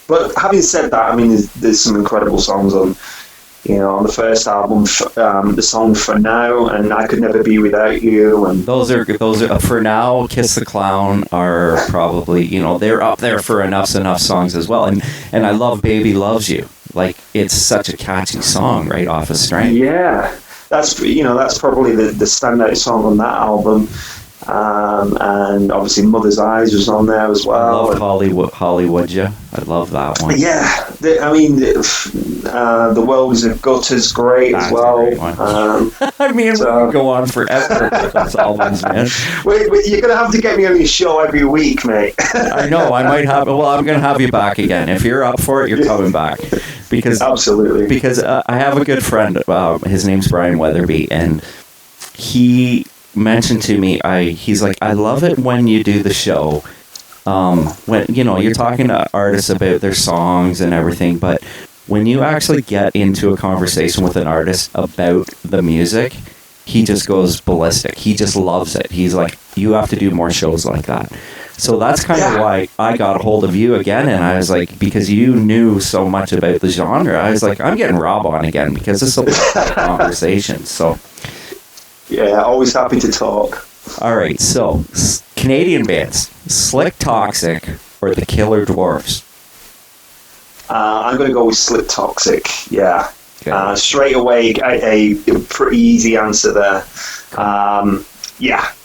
But having said that, I mean, there's some incredible songs on, you know, on the first album. The song For Now and I Could Never Be Without You, and those are For Now, Kiss the Clown are probably, you know, they're up there for Enough songs as well. And I love Baby Loves You. Like, it's such a catchy song right off of Strength. Yeah, that's probably the standout song on that album. And obviously Mother's Eyes was on there as well. I love Hollywood, yeah. I love that one. Yeah, The World Is a Gutter's great as well. I mean, we can go on forever with those albums, man. Wait, you're going to have to get me on your show every week, mate. I know, I might have. Well, I'm going to have you back again. If you're up for it, you're coming back. Absolutely. Because I have a good friend. His name's Brian Weatherby, and he mentioned to me, he's like, I love it when you do the show, when, you know, you're talking to artists about their songs and everything, but when you actually get into a conversation with an artist about the music, he just goes ballistic. He just loves it. He's like, you have to do more shows like that. So that's kind of why I got a hold of you again, and I was like, because you knew so much about the genre, I was like, I'm getting Rob on again, because it's a conversation. So yeah, always happy to talk. All right, so Canadian bands, Slick Toxic or the Killer Dwarfs? I'm going to go with Slick Toxic. Yeah, okay. Straight away, a pretty easy answer there.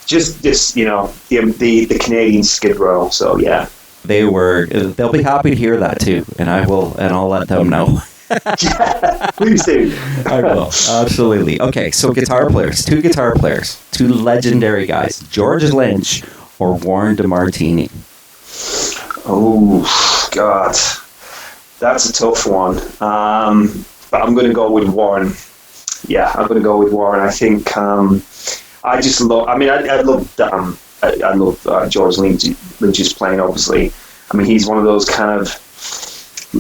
Just you know, the Canadian Skid Row. So yeah. they'll be happy to hear that too, and I'll let them know. Yeah, please do. I will, absolutely. Okay, so two guitar players, two legendary guys, George Lynch or Warren DeMartini. Oh, God. That's a tough one. But I'm going to go with Warren. Yeah, I'm going to go with Warren. I think I just love... I mean, I love George Lynch's playing, obviously. I mean, he's one of those kind of...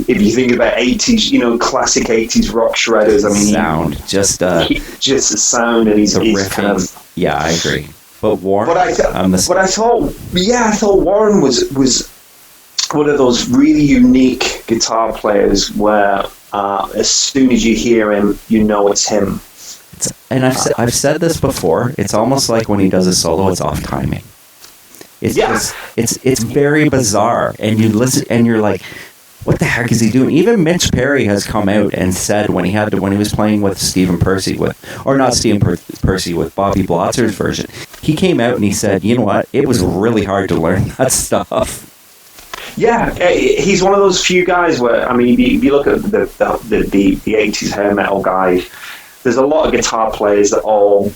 If you think about 80s, classic 80s rock shredders, I mean... Sound. Just the sound, and he's kind of... Yeah, I agree. But Warren... I thought Warren was one of those really unique guitar players where as soon as you hear him, you know it's him. And I've said this before. It's almost like when he does a solo, it's off timing. It's very bizarre, and you listen and you're like, what the heck is he doing? Even Mitch Perry has come out and said when he was playing with Stephen Percy with Bobby Blotzer's version, he came out and he said, you know what? It was really hard to learn that stuff. Yeah, he's one of those few guys where, I mean, if you look at the 80s hair metal guys, there's a lot of guitar players that all,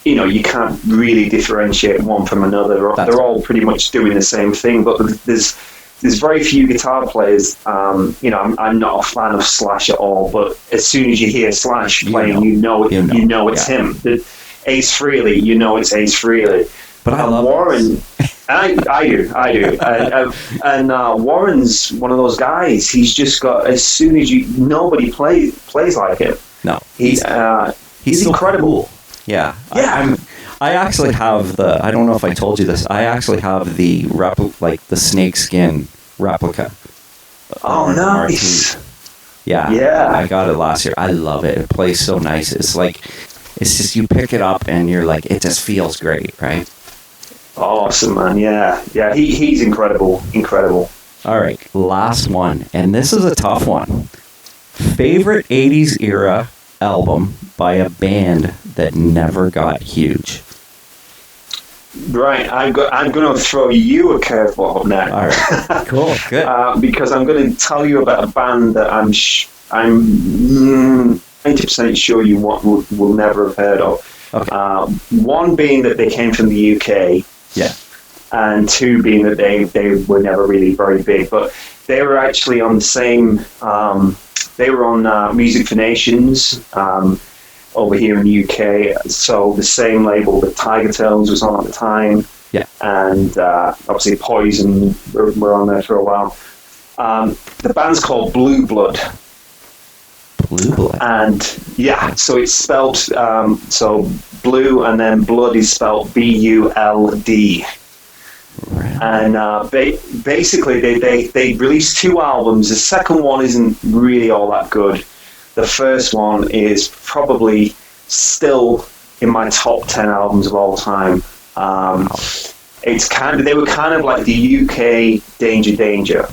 you can't really differentiate one from another. They're all pretty much doing the same thing, but there's very few guitar players. I'm not a fan of Slash at all, but as soon as you hear Slash playing, you know it's him. Ace Frehley, it's Ace Frehley. But I love Warren. I do. And Warren's one of those guys. He's just got, as soon as nobody plays like him. No, he's incredible. Cool. Yeah. I actually have I don't know if I told you this. I actually have the the snakeskin replica. Oh, nice. Yeah. I got it last year. I love it. It plays so nice. It's just you pick it up and you're like, it just feels great, right? Awesome, man. Yeah. He's incredible. All right, last one, and this is a tough one. Favorite 80s era album by a band that never got huge. Right, I'm going to throw you a curveball now. All right, cool, good. Because I'm going to tell you about a band that I'm 90% sure you will never have heard of. Okay. One being that they came from the UK. Yeah. And two being that they were never really very big, but they were actually on the same. They were on Music for Nations over here in the UK. So the same label that Tigertailz was on at the time. Yeah. And obviously Poison were on there for a while. The band's called Blue Blood. Blue Blood. And so it's spelled so blue and then blood is spelled BULD. Right. And basically they released two albums. The second one isn't really all that good. The first one is probably still in my top 10 albums of all time. They were kind of like the UK Danger.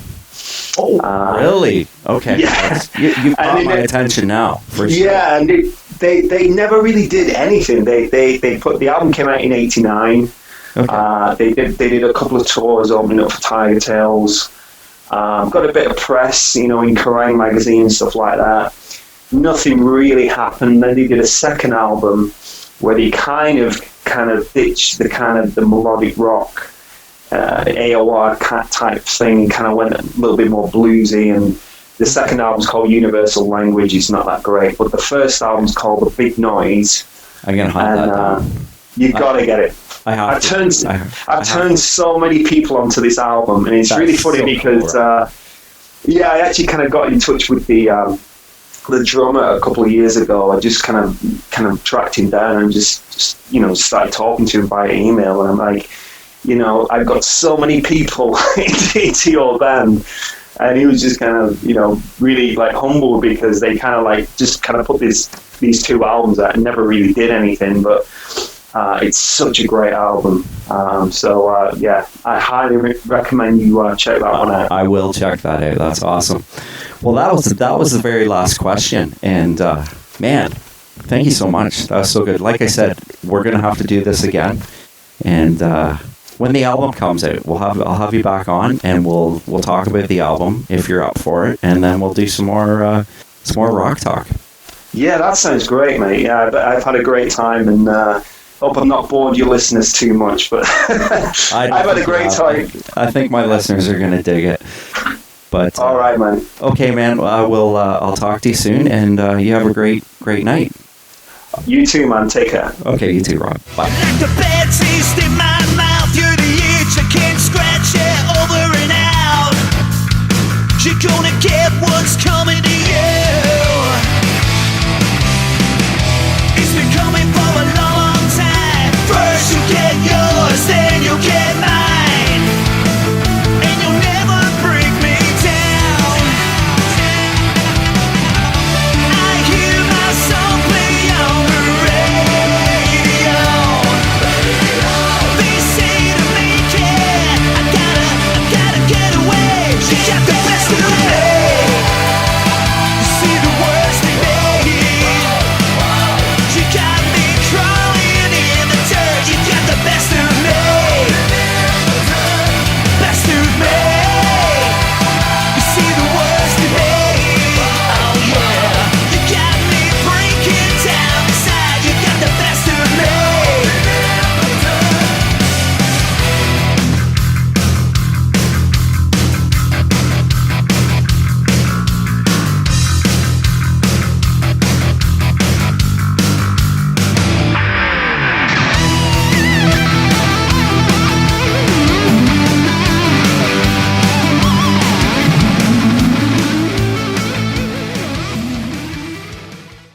Oh, really? Okay. Yeah. You caught my attention now, for sure. Yeah, and they never really did anything. They put the album came out in '89. Okay. They did a couple of tours opening up for Tigertailz. Got a bit of press, in Kerrang! Magazine and stuff like that. Nothing really happened. Then they did a second album where they kind of ditched the melodic rock. AOR type thing, kind of went a little bit more bluesy, and the second album's called Universal Language. It's not that great, but the first album's called The Big Noise. I'm gonna hunt that down. You've got to get it. I've turned so many people onto this album, and it's really funny because I actually kind of got in touch with the drummer a couple of years ago. I just kind of tracked him down and just started talking to him via email, and I'm like, I've got so many people into your band, and he was just kind of, really like humble because they kind of put these two albums out and never really did anything, but it's such a great album. I highly recommend you check that one out. I will check that out. That's awesome. Well, that was the very last question, and man, thank you so much. That was so good. Like I said, we're gonna have to do this again, and when the album comes out, I'll have you back on, and we'll talk about the album if you're up for it, and then we'll do some more rock talk. Yeah, that sounds great, mate. Yeah, I've had a great time, and hope I've not bored your listeners too much, but I've had a great time. I think my listeners are going to dig it. But all right, man. Okay, man. I'll talk to you soon, and you have a great night. You too, man. Take care. Okay, you too, Rob. Bye. Like the bad taste in my